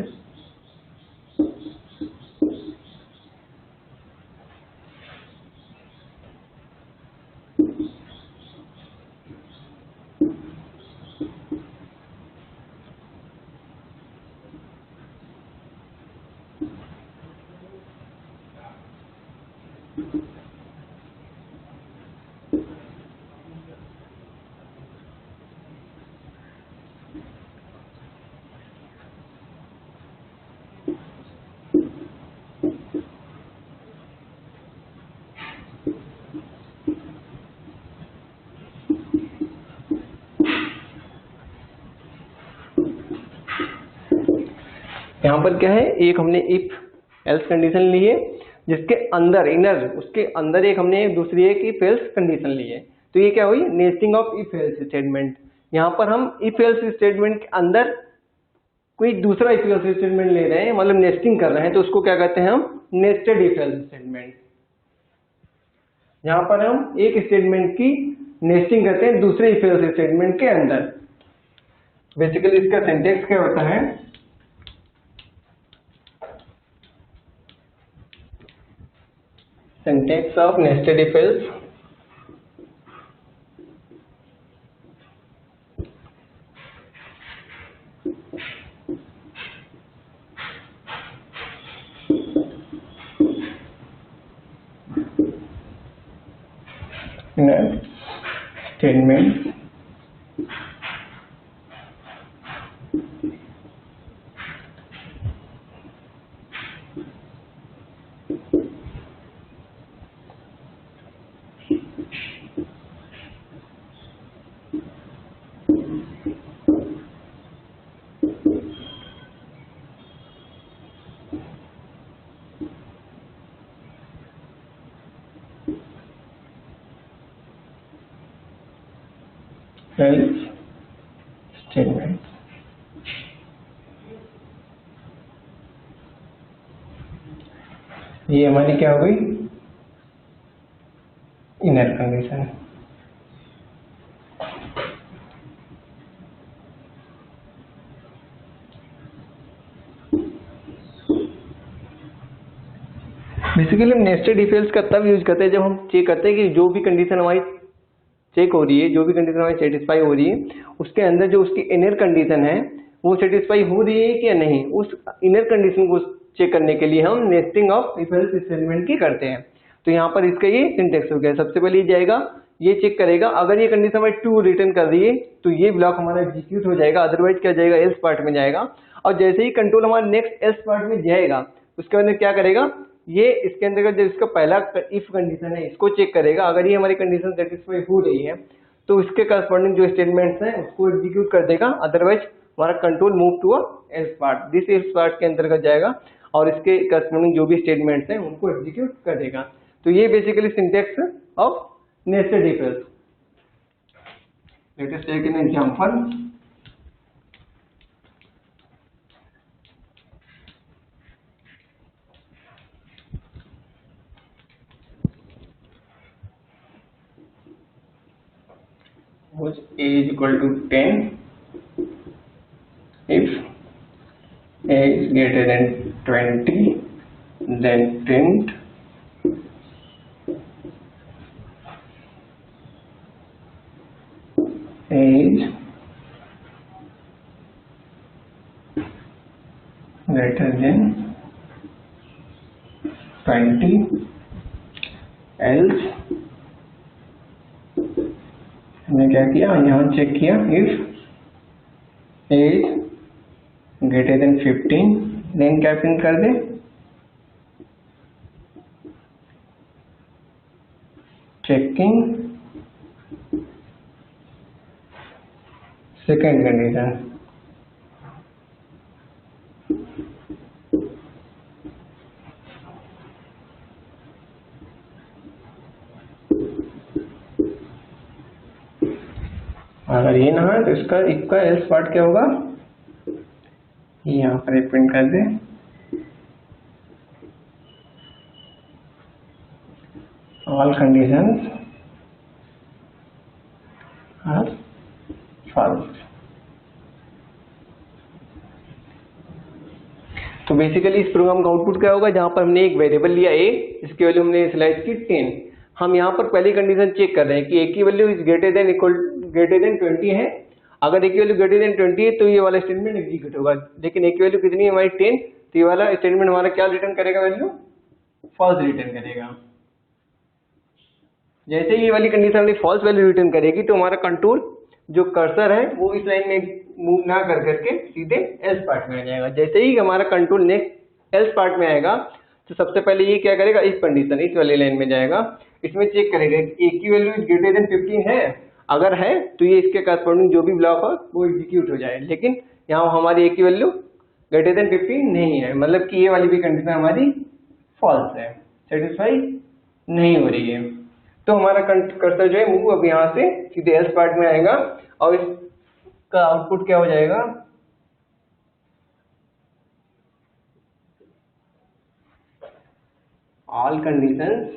यहाँ पर क्या है, एक हमने इफ एल्स कंडीशन ली है जिसके अंदर इनर उसके अंदर एक हमने दूसरी एक इफ एल्स कंडीशन ली है। तो ये क्या हुई, nesting of if else statement. यहाँ पर हम इफ एल्स स्टेटमेंट के अंदर कोई दूसरा इफ एल्स स्टेटमेंट ले रहे हैं, मतलब नेस्टिंग कर रहे हैं, तो उसको क्या कहते हैं हम, नेस्टेड इफ एल्स स्टेटमेंट। यहाँ पर हम एक स्टेटमेंट की नेस्टिंग करते हैं दूसरे इफ एल्स स्टेटमेंट के अंदर। बेसिकली इसका सिंटेक्स क्या होता है, syntax of nested if else, statement else statement. ये हमारी क्या हो गई, इनर कंडीशन। बेसिकली हम नेस्टेड इफ एल्स का तब यूज करते हैं जब हम चेक करते हैं कि जो भी कंडीशन हमारी चेक हो रही है, जो भी कंडीशन हमारी सेटिस्फाई हो रही है, उसके अंदर जो उसकी इनर कंडीशन है वो सेटिस्फाई हो रही है कि नहीं, उस इनर कंडीशन को चेक करने के लिए हम nesting of if else statement की करते हैं। तो यहाँ पर इसका ये सिंटेक्स हो गया। सबसे पहले ये जाएगा, ये चेक करेगा, अगर ये कंडीशन हमारी ट्रू रिटर्न कर रही है तो ये ब्लॉक हमारा एग्जीक्यूट हो जाएगा, अदरवाइज क्या जाएगा, एल्स पार्ट में जाएगा। और जैसे ही कंट्रोल हमारा नेक्स्ट एल्स पार्ट में जाएगा, उसके अंदर क्या करेगा, ये इसके अंदर जो इसका पहला इफ कंडीशन है इसको चेक करेगा। अगर ये हमारी कंडीशन सेटिस्फाई हो रही है तो इसके करस्पॉन्डिंग जो स्टेटमेंट्स हैं उसको एग्जीक्यूट कर देगा, अदरवाइज हमारा control move to else part, this else part के अंतर्गत जाएगा और इसके करस्पॉन्डिंग जो भी स्टेटमेंट्स हैं उनको एग्जीक्यूट कर देगा। तो ये basically syntax of nested if else. Let us take an example. Was a is equal to 10 if a is greater than 20, then print a is greater than 20, else हमने क्या किया, यहाँ चेक किया, if a is greater than 15, then क्या print कर दे, checking second condition. अगर ये ना है तो इसका इफ का एल्स पार्ट क्या होगा, ये यहाँ पर प्रिंट कर दे, ऑल कंडीशंस आर फॉल्स। तो बेसिकली इस प्रोग्राम का आउटपुट क्या होगा, जहां पर हमने एक वेरिएबल लिया a, इसकी वैल्यू हमने स्लाइड की 10। हम यहाँ पर पहली कंडीशन चेक कर रहे हैं कि a की वैल्यू इज ग्रेटर देन 20 है। अगर a की वैल्यू ग्रेटर देन 20 है तो ये वाला स्टेटमेंट एग्जीक्यूट होगा, लेकिन a की वैल्यू कितनी है हमारी 10, तो ये वाला स्टेटमेंट हमारा क्या रिटर्न करेगा, वैल्यू फॉल्स रिटर्न करेगा। जैसे ही ये वाली कंडीशन हमने फॉल्स वैल्यू रिटर्न करेगी तो हमारा कंट्रोल जो कर्सर है वो इस लाइन में मूव ना कर करके सीधे एल्स पार्ट में आ जाएगा। जैसे ही हमारा कंट्रोल नेक्स्ट एल्स पार्ट में आएगा तो सबसे पहले ये क्या करेगा, इस कंडीशन इस वाली लाइन में जाएगा, इसमें चेक करेगा कि a की वैल्यू ग्रेटर देन 15 है, अगर है तो ये इसके करस्पॉन्डिंग जो भी ब्लॉक हो वो एग्जीक्यूट हो जाए। लेकिन यहाँ हमारी a की वैल्यू ग्रेटर देन 50 नहीं है, मतलब कि ये वाली भी कंडीशन हमारी फॉल्स है, सेटिस्फाई नहीं हो रही है। तो हमारा कर्सर जो है मूव अब यहाँ से सीधे एल्स पार्ट में आएगा और इसका आउटपुट क्या हो जाएगा, ऑल कंडीशंस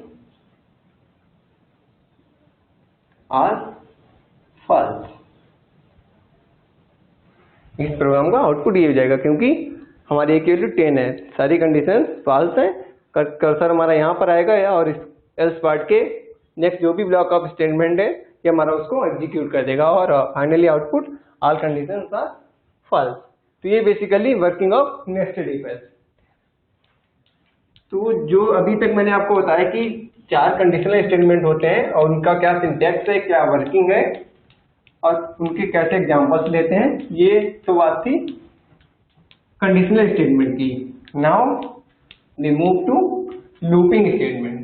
आर फॉल्स। इस प्रोग्राम का आउटपुट ये हो जाएगा क्योंकि हमारी एक वैल्यू 10 है, सारी कंडीशन फॉल्स है। कर्सर हमारा यहाँ पर आएगा या और इस एल्स पार्ट के नेक्स्ट जो भी ब्लॉक ऑफ स्टेटमेंट है ये हमारा उसको एग्जीक्यूट कर देगा और finally output all conditions are false. तो ये basically working of nested if else. तो जो अभी तक मैंने आपको बताया कि 4 कंडीशनल स्टेटमेंट होते हैं और उनका क्या सिंटैक्स है, क्या वर्किंग है और उनके कैसे एग्जांपल्स लेते हैं, ये तो बात थी कंडीशनल स्टेटमेंट की। Now we move to looping statement.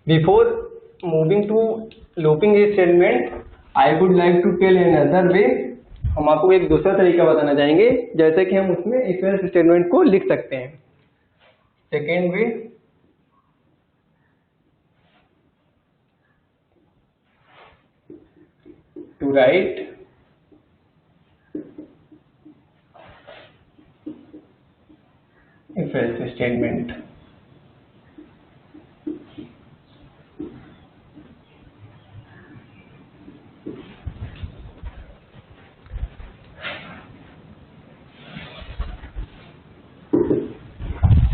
Before moving to looping statement, I would like to tell another way। हम आपको एक दूसरा तरीका बताना चाहेंगे जैसे कि हम उसमें इफ एल्स स्टेटमेंट को लिख सकते हैं। Second way, to write if else statement.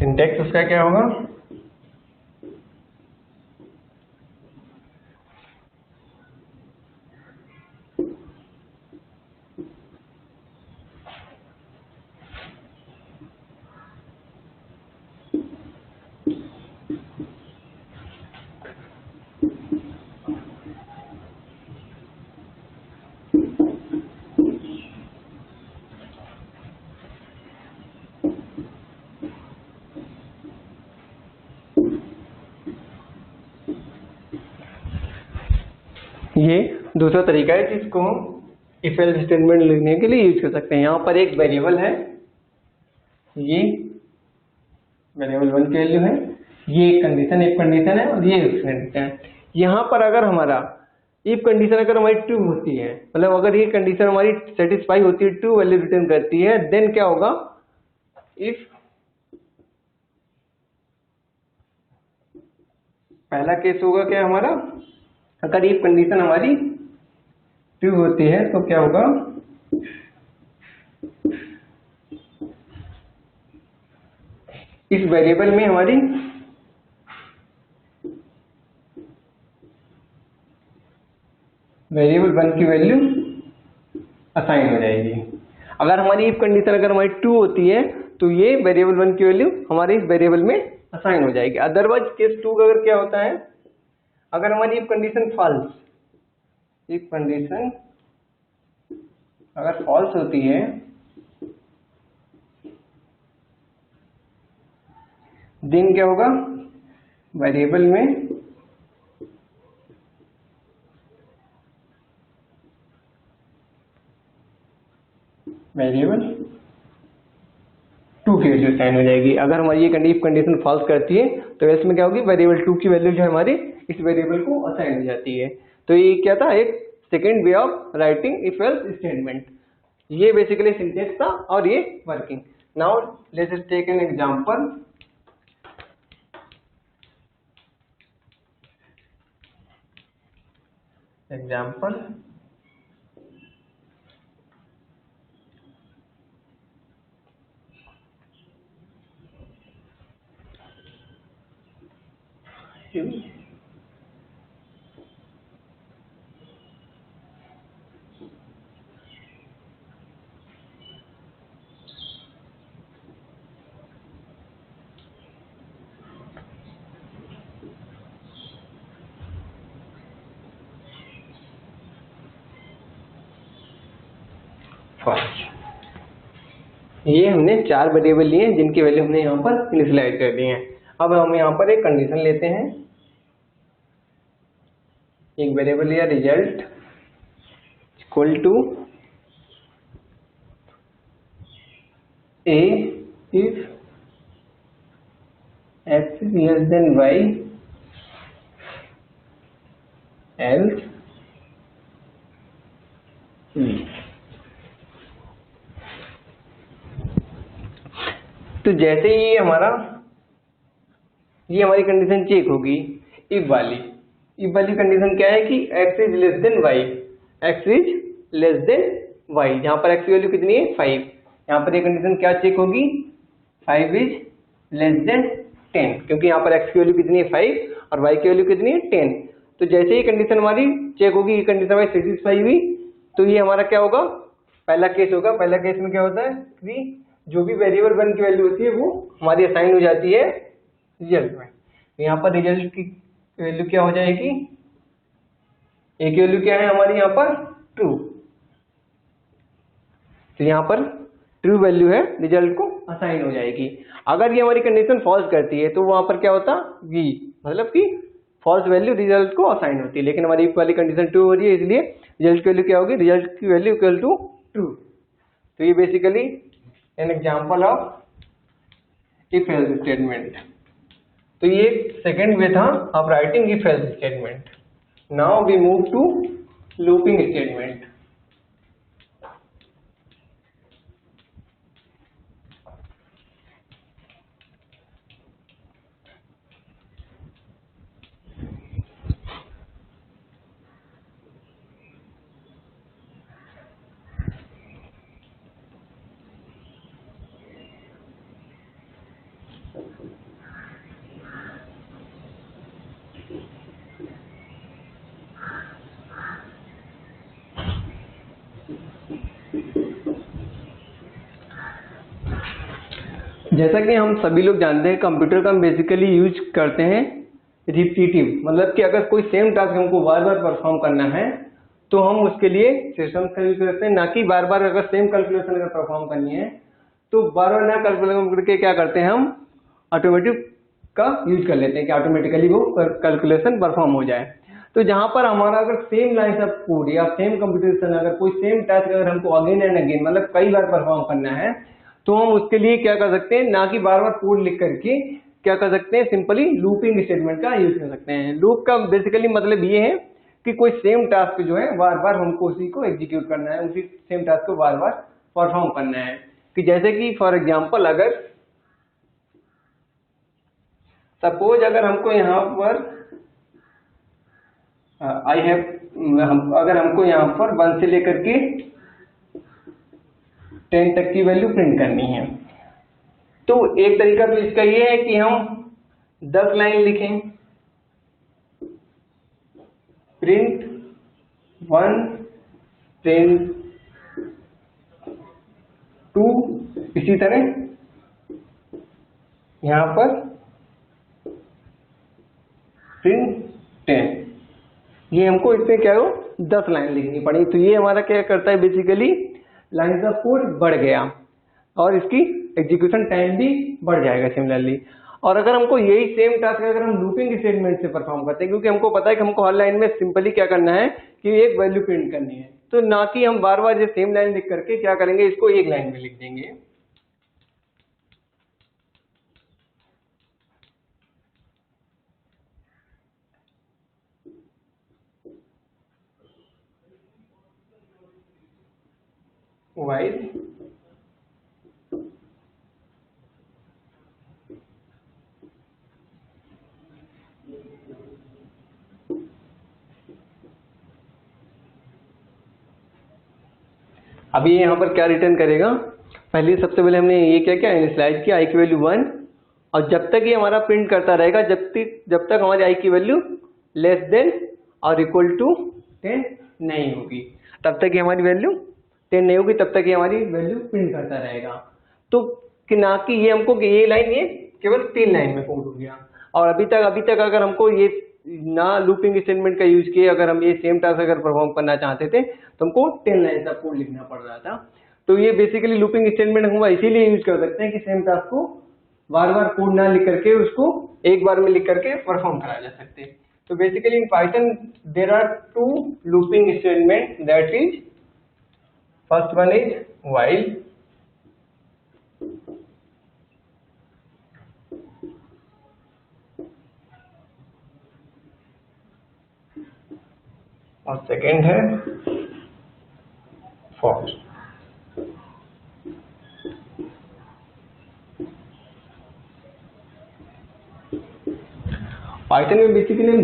Syntax उसका क्या होगा, ये दूसरा तरीका है जिसको हम इफ एल्स स्टेटमेंट लिखने के लिए यूज कर सकते हैं। यहाँ पर एक वेरिएबल है, ये वेरिएबल 1 की वैल्यू है, ये एक कंडीशन है और ये एक कंडीशन है। यहाँ पर अगर हमारा इफ कंडीशन अगर हमारी ट्रू होती है, मतलब अगर ये कंडीशन हमारी सेटिस्फाई होती है, ट्रू वैल्यू रिटर्न करती है, देन क्या होगा, इफ पहला केस होगा क्या हमारा, अगर इफ कंडीशन हमारी ट्रू होती है तो क्या होगा, इस वेरिएबल में हमारी वेरिएबल 1 की वैल्यू असाइन हो जाएगी। अगर हमारी इफ कंडीशन अगर हमारी ट्रू होती है तो ये वेरिएबल 1 की वैल्यू हमारे इस वेरिएबल में असाइन हो जाएगी। अदरवाइज केस 2 अगर क्या होता है, अगर हमारी if condition false, if condition अगर फॉल्स होती है देन क्या होगा, वेरिएबल में वेरिएबल 2 की वैल्यू साइन हो जाएगी। अगर हमारी ये इफ कंडीशन फॉल्स करती है तो इसमें क्या होगी, वेरिएबल 2 की वैल्यू जो हमारी इस वेरिएबल को असाइन हो जाती है। तो ये क्या था, एक second way of writing if else statement. ये बेसिकली सिंटैक्स था और ये working. Now let's take an example. First ये हमने 4 वेरिएबल लिए हैं जिनकी वैल्यू हमने यहाँ पर इनिशियलाइज कर दी है। अब हम यहाँ पर एक कंडीशन लेते हैं, एक वेरिएबल लिया result equal to a if x is less than y else v। तो जैसे ही ये हमारी कंडीशन चेक होगी इफ वाली कंडीशन क्या है कि x is less then y, x is less then y, जहां पर x की वैल्यू कितनी है 5, यहाँ पर ये कंडीशन क्या चेक होगी 5 इज लेस देन 10, क्योंकि यहाँ पर x की वैल्यू कितनी है 5 और y की वैल्यू कितनी है 10। तो जैसे ही कंडीशन हमारी चेक होगी, ये कंडीशन हमारी सेटिस्फाई हुई, तो ये हमारा क्या होगा, पहला केस होगा। पहला केस में क्या होता है कि जो भी वेरिएबल 1 की वैल्यू होती है वो हमारी असाइन हो जाती है रिजल्ट में। यहाँ पर रिजल्ट की वैल्यू क्या हो जाएगी, a की वैल्यू क्या है हमारी यहाँ पर ट्रू, तो यहाँ पर ट्रू वैल्यू है, रिजल्ट को असाइन हो जाएगी। अगर ये हमारी कंडीशन फॉल्स करती है तो वहां पर क्या होता v, मतलब कि फॉल्स वैल्यू रिजल्ट को असाइन होती है, लेकिन हमारी वाली कंडीशन ट्रू हो रही है, इसलिए रिजल्ट की वैल्यू क्या होगी, रिजल्ट की वैल्यू इक्वल टू ट्रू। तो ये basically an example of if else statement. तो ये सेकेंड वे था of writing if else statement. Now we move to looping statement. जैसा कि हम सभी लोग जानते हैं, कंप्यूटर का हम बेसिकली यूज करते हैं रिपीटिव, मतलब कि अगर कोई सेम टास्क हमको बार बार परफॉर्म करना है तो हम उसके लिए सिस्टम का यूज करते हैं, ना कि बार बार अगर सेम कैलकुलेशन अगर परफॉर्म करनी है तो बार बार नया कैलकुलेशन करके क्या करते हैं, हम ऑटोमेटिक का यूज कर लेते हैं कि ऑटोमेटिकली वो कैलकुलेशन परफॉर्म हो जाए। तो जहां पर हमारा अगर सेम लाइन ऑफ कोड या सेम कंप्यूटेशन, अगर कोई सेम टास्क अगर हमको अगेन एंड अगेन मतलब कई बार परफॉर्म करना है, तो हम उसके लिए क्या कर सकते हैं, ना कि बार बार कोड लिख करके क्या कर सकते हैं, सिंपली लूपिंग स्टेटमेंट का यूज कर सकते हैं। लूप का बेसिकली मतलब ये है कि कोई सेम टास्क जो है बार बार हमको उसी को एग्जीक्यूट करना है, उसी सेम टास्क को बार बार परफॉर्म करना है। कि जैसे कि फॉर एग्जांपल अगर सपोज अगर हमको यहाँ पर अगर हमको यहाँ पर 1 से लेकर के 10 तक की वैल्यू प्रिंट करनी है, तो एक तरीका तो इसका ये है कि हम 10 लाइन लिखें, प्रिंट 1 प्रिंट 2, इसी तरह यहाँ पर प्रिंट 10। ये हमको इसमें क्या हो 10 लाइन लिखनी पड़ी। तो ये हमारा क्या करता है, बेसिकली लाइन्स ऑफ कोड बढ़ गया और इसकी एग्जीक्यूशन टाइम भी बढ़ जाएगा सिमिलरली। और अगर हमको यही सेम टास्क अगर हम लूपिंग स्टेटमेंट से परफॉर्म करते हैं, क्योंकि हमको पता है कि हमको हर लाइन में सिंपली क्या करना है कि एक वैल्यू प्रिंट करनी है, तो ना कि हम बार बार ये सेम लाइन लिख करके क्या करेंगे, इसको एक लाइन में लिख देंगे। while अभी यहाँ पर क्या रिटर्न करेगा, पहले सबसे पहले हमने ये क्या किया, इनिशियलाइज किया i की वैल्यू 1, और जब तक ये हमारा प्रिंट करता रहेगा जब तक हमारी i की वैल्यू लेस देन और इक्वल टू 10 नहीं होगी, तब तक ये हमारी वैल्यू 10 नहीं होगी, तब तक ये हमारी वैल्यू प्रिंट करता रहेगा। तो कि ना कि ये हमको कि ये लाइन ये केवल 3 लाइन में कोड हो गया, और अभी तक अगर हमको ये ना लूपिंग स्टेटमेंट का यूज किए अगर हम ये सेम टास्क अगर परफॉर्म करना चाहते थे तो हमको 10 लाइन का कोड लिखना पड़ रहा था। तो ये बेसिकली लूपिंग स्टेटमेंट हम इसीलिए यूज कर सकते हैं कि सेम टास्क को बार बार कोड ना लिख करके उसको एक बार में लिख करके परफॉर्म कराया जा सकते हैं। तो basically in Python there are two looping statement, that is first one is while, और सेकेंड है फॉर। पाइथन में बेसिकली हम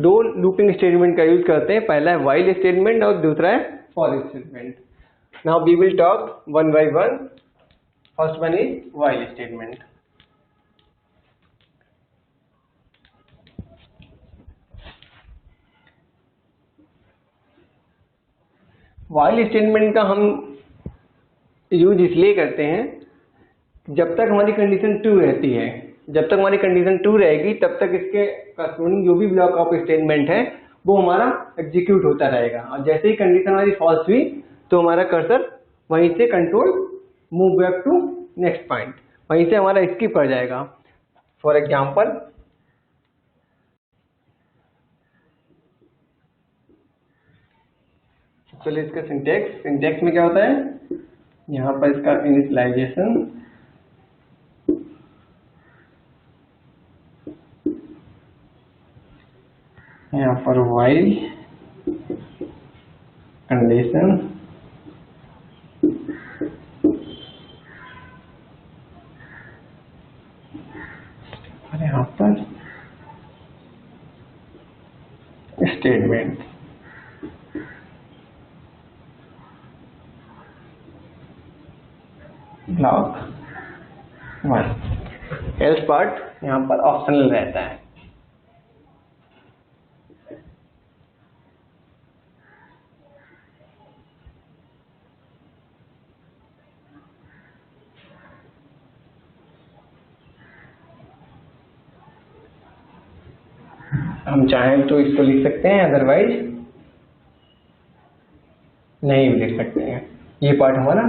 दो लूपिंग स्टेटमेंट का यूज करते हैं, पहला है व्हाइल स्टेटमेंट और दूसरा है for statement. Now we will talk one by one. First one is while statement. While statement का हम यूज इसलिए करते हैं जब तक हमारी कंडीशन ट्रू रहती है, जब तक हमारी कंडीशन ट्रू रहेगी तब तक इसके करस्पॉन्डिंग जो भी ब्लॉक ऑफ स्टेटमेंट है वो हमारा एग्जीक्यूट होता रहेगा, और जैसे ही कंडीशन हमारी फॉल्स हुई तो हमारा कर्सर वहीं से control move back to next point, वहीं से हमारा स्किप कर जाएगा। फॉर एग्जाम्पल चलिए इसका सिंटेक्स में क्या होता है, यहाँ पर इसका इनिशियलाइजेशन, यहाँ पर व्हाइल कंडीशन, और यहाँ पर statement. Block one, else part यहाँ पर ऑप्शनल रहता है। हम चाहें तो इसको लिख सकते हैं, अदरवाइज नहीं भी लिख सकते हैं, ये पार्ट हमारा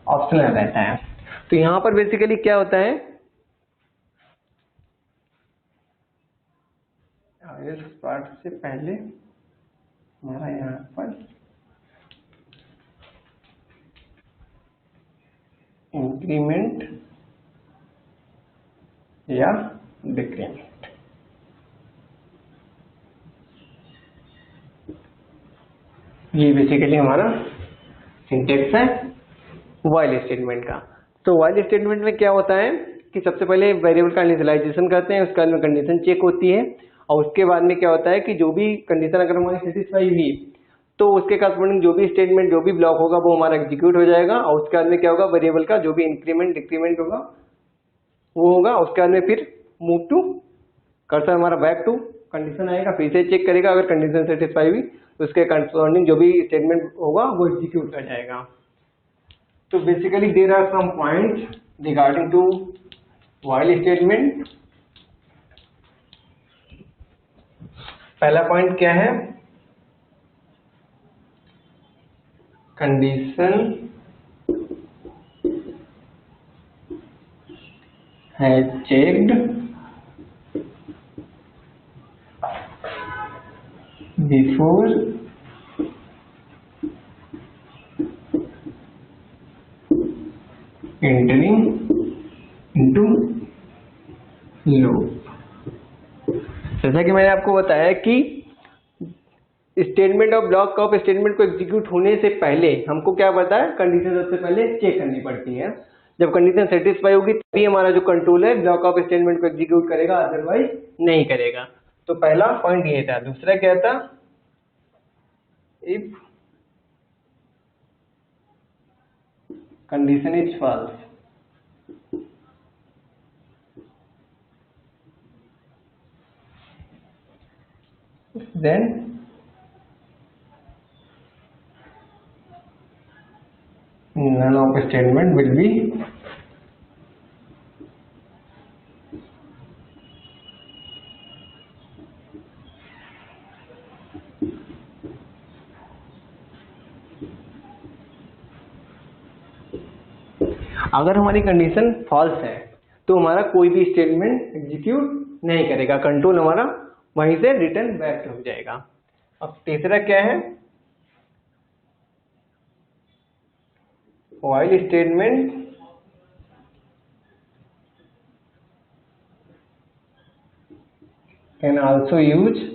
ऑप्शनल रहता है। तो यहाँ पर बेसिकली क्या होता है, इस पार्ट से पहले हमारा यहाँ पर इंक्रीमेंट या डिक्रीमेंट, ये बेसिकली हमारा सिंटेक्स है व्हाइल स्टेटमेंट का। तो व्हाइल स्टेटमेंट में क्या होता है कि सबसे पहले वेरिएबल का इनिशियलाइजेशन करते हैं, उसके बाद में कंडीशन चेक होती है, और उसके बाद में क्या होता है कि जो भी कंडीशन अगर हमारी सेटिस्फाई हुई तो उसके करस्पॉन्डिंग जो भी स्टेटमेंट जो भी ब्लॉक होगा वो हमारा एग्जीक्यूट हो जाएगा, और उसके बाद में क्या होगा, वेरिएबल का जो भी इंक्रीमेंट डिक्रीमेंट होगा वो होगा, उसके बाद में फिर मूव टू कर्सर हमारा बैक टू कंडीशन आएगा, फिर से चेक करेगा, अगर कंडीशन सेटिस्फाई हुई तो उसके करस्पॉन्डिंग जो भी स्टेटमेंट होगा वो एग्जीक्यूट कर जाएगा। तो basically there are some points regarding to while statement. पहला पॉइंट क्या है, कंडीशन है checked before entering into loop. जैसा कि मैंने आपको बताया कि स्टेटमेंट और ब्लॉक ऑफ स्टेटमेंट को एग्जीक्यूट होने से पहले हमको क्या पता है, कंडीशन सबसे पहले चेक करनी पड़ती है। जब कंडीशन सेटिस्फाई होगी तभी हमारा जो कंट्रोल है ब्लॉक ऑफ स्टेटमेंट को एग्जीक्यूट करेगा, अदरवाइज नहीं करेगा। तो पहला पॉइंट ये था। दूसरा क्या था, if condition is false then none of the statement will be अगर हमारी कंडीशन फॉल्स है तो हमारा कोई भी स्टेटमेंट एग्जीक्यूट नहीं करेगा, कंट्रोल हमारा वहीं से रिटर्न बैक हो जाएगा। अब तीसरा क्या है, while statement can also use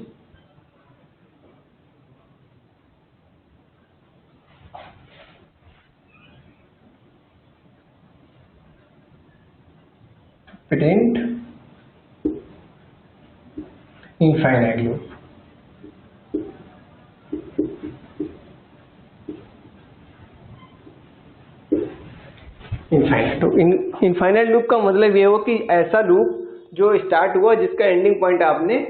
print infinite loop। Infinite loop का मतलब ये हो कि ऐसा लूप जो स्टार्ट हुआ जिसका एंडिंग पॉइंट आपने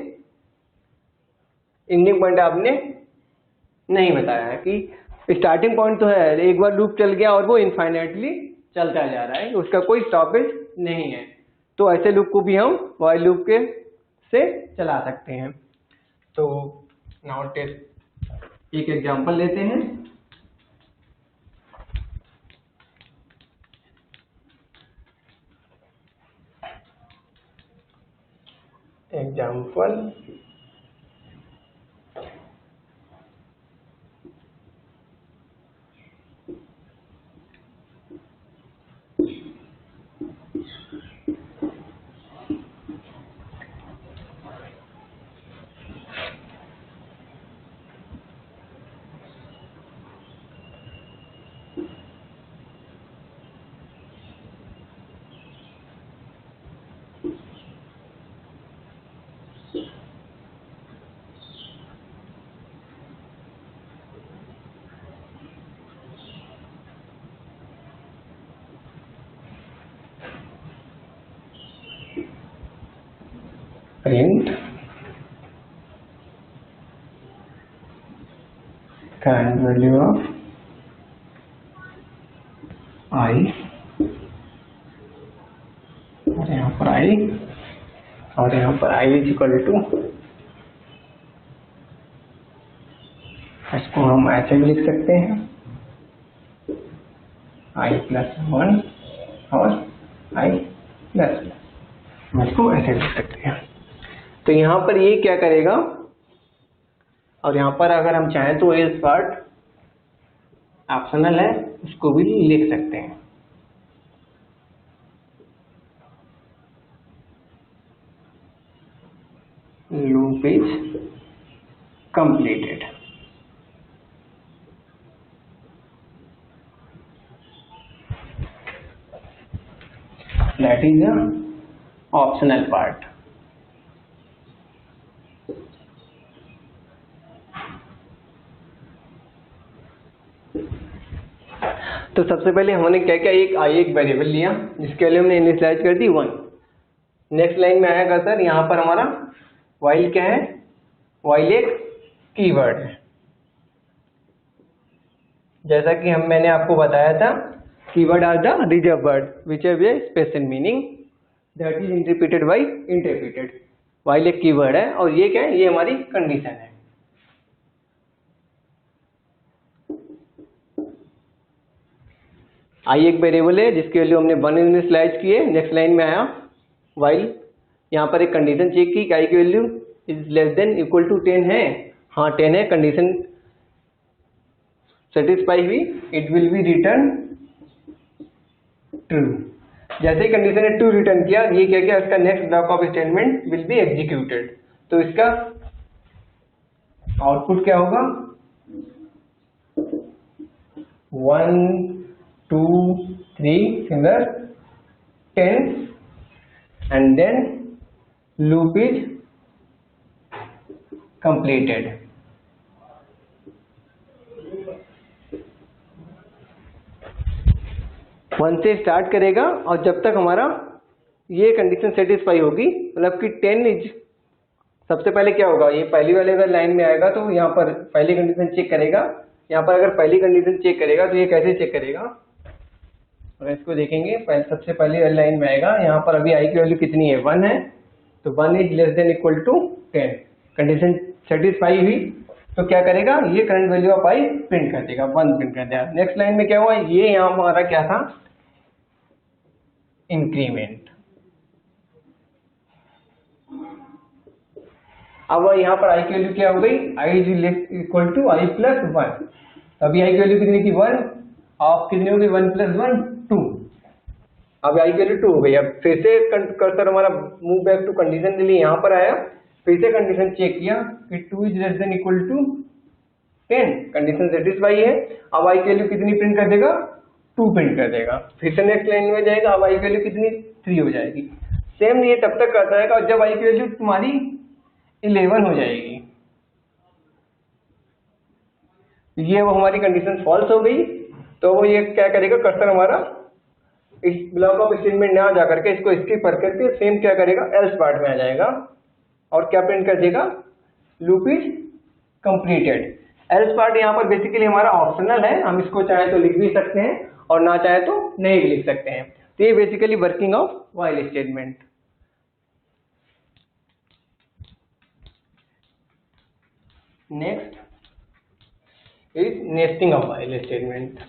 नहीं बताया है, कि स्टार्टिंग पॉइंट तो है, एक बार लूप चल गया और वो इनफाइनाइटली चलता जा रहा है, उसका कोई स्टॉपेज नहीं है। तो ऐसे लूप को भी हम व्हाइल लूप के से चला सकते हैं। तो नाउ टेस्ट एक एग्जांपल लेते हैं। Example print current value of I, और यहाँ पर I, और यहाँ पर I इज इक्वल टू, इसको हम ऐसे भी लिख सकते हैं I प्लस 1 और I प्लस, इसको ऐसे लिख सकते हैं। तो यहाँ पर ये क्या करेगा, और यहाँ पर अगर हम चाहें तो इस पार्ट ऑप्शनल है, उसको भी लिख सकते हैं। Loop is completed. That is the optional part. तो सबसे पहले हमने क्या किया, एक वेरिएबल लिया जिसके लिए हमने इनिशियलाइज कर दी 1। नेक्स्ट लाइन में आएगा सर, यहाँ पर हमारा व्हाइल क्या है, व्हाइल एक कीवर्ड है। जैसा कि मैंने आपको बताया था, keyword are the reserve word which have a special meaning that is interpreted by interpreted. While एक कीवर्ड है और ये क्या है, ये हमारी कंडीशन है। आई एक वेरिएबल है जिसके वैल्यू हमने 1 इनिशियलाइज किए। नेक्स्ट लाइन में आया व्हाइल, यहाँ पर एक कंडीशन चेक की, आई की value is less than equal to 10 है, हाँ 10 है, कंडीशन सेटिस्फाई हुई, it will be return true. जैसे ही कंडीशन ने ट्रू रिटर्न किया, ये क्या किया, इसका next block of statement will be executed. तो इसका आउटपुट क्या होगा, 1 2 3 फिंगर 10 and then loop is completed। One से स्टार्ट करेगा और जब तक हमारा ये कंडीशन सेटिस्फाई होगी, मतलब कि 10 इज, सबसे पहले क्या होगा, ये पहली वाले अगर लाइन में आएगा तो यहाँ पर पहली कंडीशन चेक करेगा। यहाँ पर अगर पहली कंडीशन चेक करेगा तो ये कैसे चेक करेगा, अगर इसको देखेंगे, सबसे पहली लाइन में आएगा, यहाँ पर अभी आई की वैल्यू कितनी है, 1 है, तो 1 is less than equal to 10, condition satisfy हुई, तो क्या करेगा, ये current value of I print कर देगा, 1 प्रिंट कर देगा। नेक्स्ट लाइन में क्या हुआ, ये यहाँ हमारा क्या था, इंक्रीमेंट, अब यहाँ पर आई की वैल्यू क्या हो गई, I is equal to I plus 1। अभी आई की वैल्यू कितनी थी 1, ऑफ कितनी हो गई 1 प्लस 1 2। अब आई की वैल्यू 2 हो गई। अब फिर से कर्सर हमारा मूव बैक टू कंडीशन के लिए यहाँ पर आया, फिर से कंडीशन चेक किया कि 2 is less than equal to 10, condition satisfy है। अब आई की वैल्यू कितनी प्रिंट कर देगा, 2 प्रिंट कर देगा। फिर से नेक्स्ट लाइन में जाएगा, अब आई की वैल्यू कितनी 3 हो जाएगी। सेम ये तब तक करता रहेगा और जब आई की वैल्यू तुम्हारी 11 हो जाएगी, ये वो हमारी कंडीशन फॉल्स हो गई, तो वो ये क्या करेगा, कर्सर हमारा इस ब्लॉक ऑफ स्टेटमेंट ना जा करके इसको स्किप कर करके सेम क्या करेगा, एल्स पार्ट में आ जाएगा और क्या प्रिंट कर देगा, loop is completed. Else part यहाँ पर बेसिकली हमारा ऑप्शनल है, हम इसको चाहे तो लिख भी सकते हैं और ना चाहे तो नहीं भी लिख सकते हैं। तो ये basically working of while statement. Next is nesting of while statement.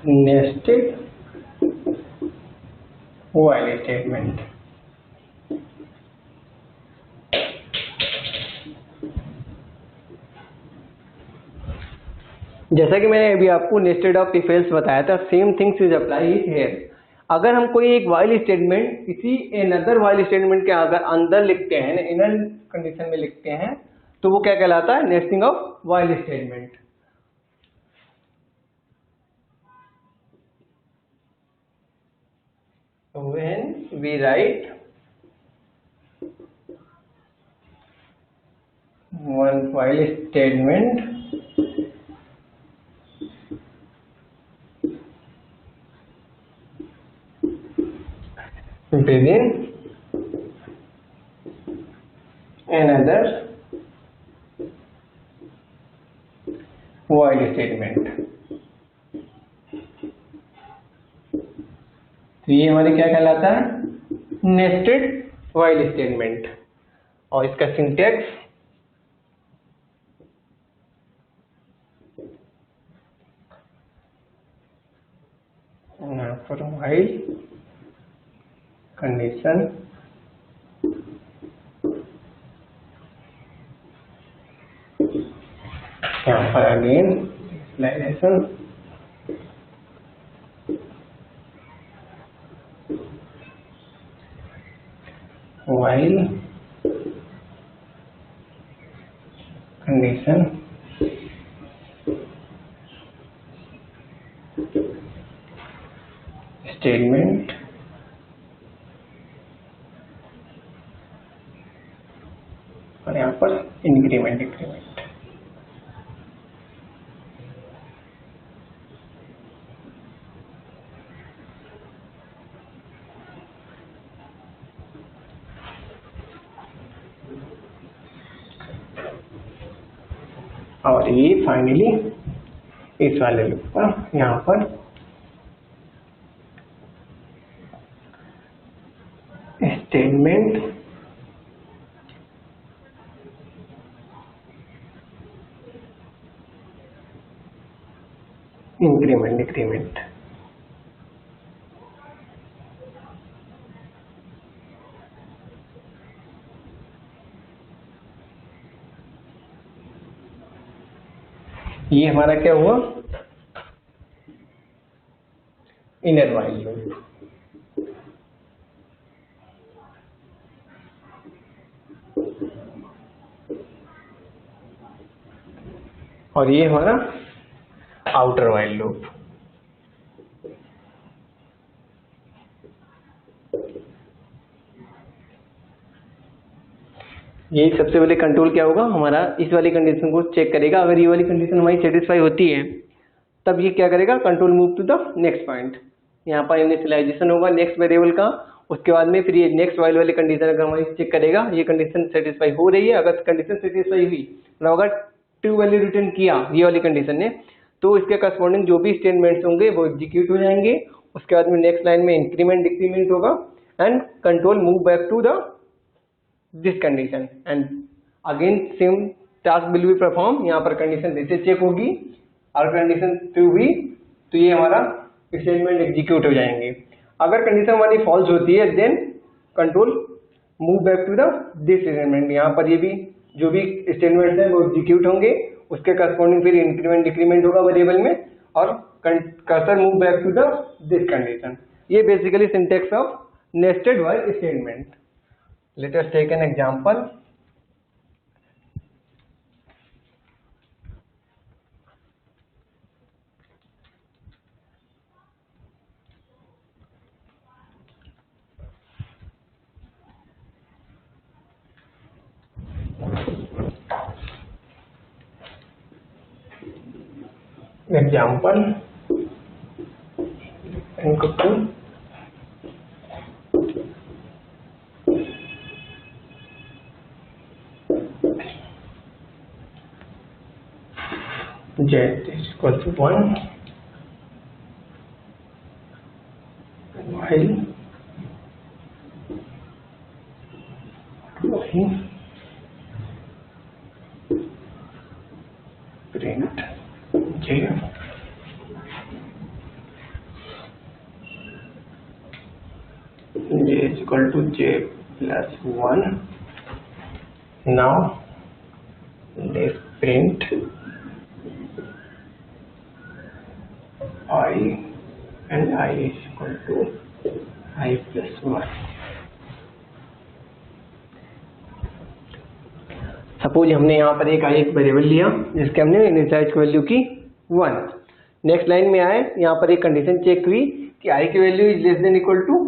Nested while statement. जैसा कि मैंने अभी आपको नेस्टेड ऑफ इफ एल्स बताया था, same things is apply here. अगर हम कोई एक व्हाइल स्टेटमेंट किसी अनदर व्हाइल स्टेटमेंट के अगर अंदर लिखते हैं, इनर कंडीशन में लिखते हैं, तो वो क्या कहलाता है, nesting of while statement. When we write one while statement within another while statement, तो ये हमारे क्या कहलाता है, नेस्टेड व्हाइल स्टेटमेंट। और इसका सिंटैक्स यहाँ पर व्हाइल कंडीशन यहाँ पर again explanation while condition statement और यहाँ पर इंक्रीमेंट डिक्रीमेंट। और ये फाइनली इस वाले लूप का यहाँ पर स्टेटमेंट इंक्रीमेंट डिक्रीमेंट। ये हमारा क्या हुआ, इनर व्हाइल लूप। और ये हमारा आउटर व्हाइल लूप। ये सबसे पहले कंट्रोल क्या होगा हमारा, इस वाली कंडीशन को चेक करेगा। अगर ये वाली कंडीशन हमारी सेटिस्फाई होती है तब ये क्या करेगा, control move to the next point. यहाँ पर इनिशियलाइजेशन होगा नेक्स्ट वेरिएबल का, उसके बाद में फिर ये नेक्स्ट व्हाइल वाली कंडीशन अगर हमारी चेक करेगा ये कंडीशन सेटिस्फाई हो रही है। अगर कंडीशन सेटिस्फाई हुई मतलब अगर ट्रू वैल्यू रिटर्न किया ये वाली कंडीशन ने, तो इसके करस्पॉन्डिंग जो भी स्टेटमेंट्स होंगे वो एग्जीक्यूट हो जाएंगे। उसके बाद में नेक्स्ट लाइन में इंक्रीमेंट डिक्रीमेंट होगा and control move back to the this condition and again same task will be perform. यहाँ पर कंडीशन जैसे चेक होगी और कंडीशन ट्रू हुई तो ये हमारा स्टेटमेंट एग्जीक्यूट हो जाएंगे। अगर कंडीशन हमारी फॉल्स होती है then control move back to the this statement. यहाँ पर ये भी जो भी स्टेटमेंट्स हैं वो एग्जीक्यूट होंगे, उसके करस्पॉन्डिंग फिर इंक्रीमेंट डिक्रीमेंट होगा वेरिएबल में और cursor move back to the this condition. ये basically syntax of nested while statement. Let us take an example. Example encryption z is equal to 1 while print j is equal to j plus 1. Now let's print I and I is equal to I plus 1. Suppose हमने यहाँ पर एक variable लिया जिसके हमने initialise की value की 1। Next line में आए, यहाँ पर एक कंडीशन चेक हुई कि आई की value is less than equal to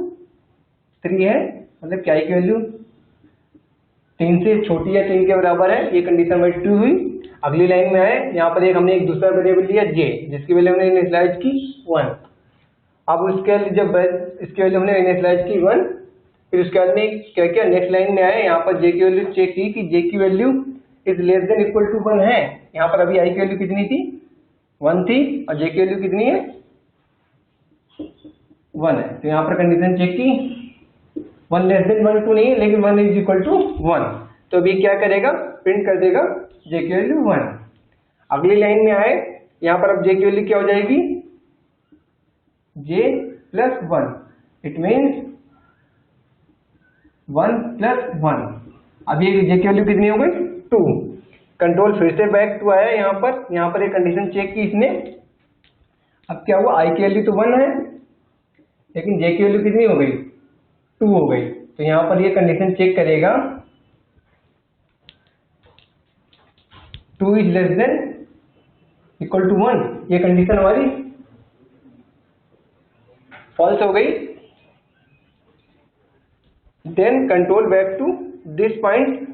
3 है, मतलब कि आई की वैल्यू 3 से छोटी या 3 के बराबर है, ये कंडीशन हमारी ट्रू हुई। अगली लाइन में आए, यहाँ पर हमने एक दूसरा वेरिएबल लिया j जिसकी वैल्यू हमने इनिशियलाइज की 1। अब उसके जब इसकी वैल्यू हमने इनिशियलाइज की 1 फिर उसके बाद में क्या किया, नेक्स्ट लाइन में आए, यहाँ पर j की वैल्यू चेक की कि j की value is less than equal to 1 है। यहाँ पर अभी i की वैल्यू कितनी थी, 1 थी और j की वैल्यू कितनी है, 1 है। तो यहाँ पर कंडीशन चेक की 1 लेस देन 1 टू नहीं है लेकिन 1 इज इक्वल टू 1। तो अभी क्या करेगा, प्रिंट कर देगा j की वैल्यू 1। अगली लाइन में आए, यहाँ पर अब j की वैल्यू क्या हो जाएगी, j plus 1, it means 1 plus 1। अब ये j की वैल्यू कितनी हो गई, 2। कंट्रोल फिर से बैक टू आया, यहाँ पर एक कंडीशन चेक की इसने। अब क्या हुआ, i की वैल्यू तो 1 है लेकिन j की वैल्यू कितनी हो गई, 2 हो गई। तो यहाँ पर ये कंडीशन चेक करेगा 2 is less than equal to 1, ये कंडीशन हमारी फॉल्स हो गई। Then control back to this point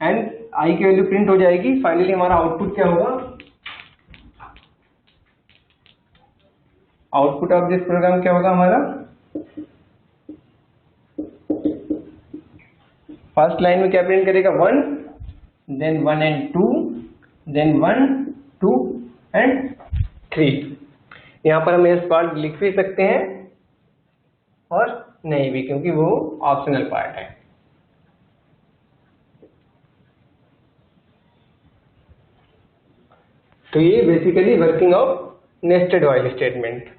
and i की वैल्यू प्रिंट हो जाएगी। फाइनली हमारा आउटपुट क्या होगा, आउटपुट ऑफ दिस प्रोग्राम क्या होगा हमारा, फर्स्ट लाइन में क्या प्रिंट करेगा, 1 देन 1 एंड 2 देन 1 2 एंड 3। यहाँ पर हम इस पार्ट लिख भी सकते हैं और नहीं भी, क्योंकि वो ऑप्शनल पार्ट है। तो ये basically working of nested while statement.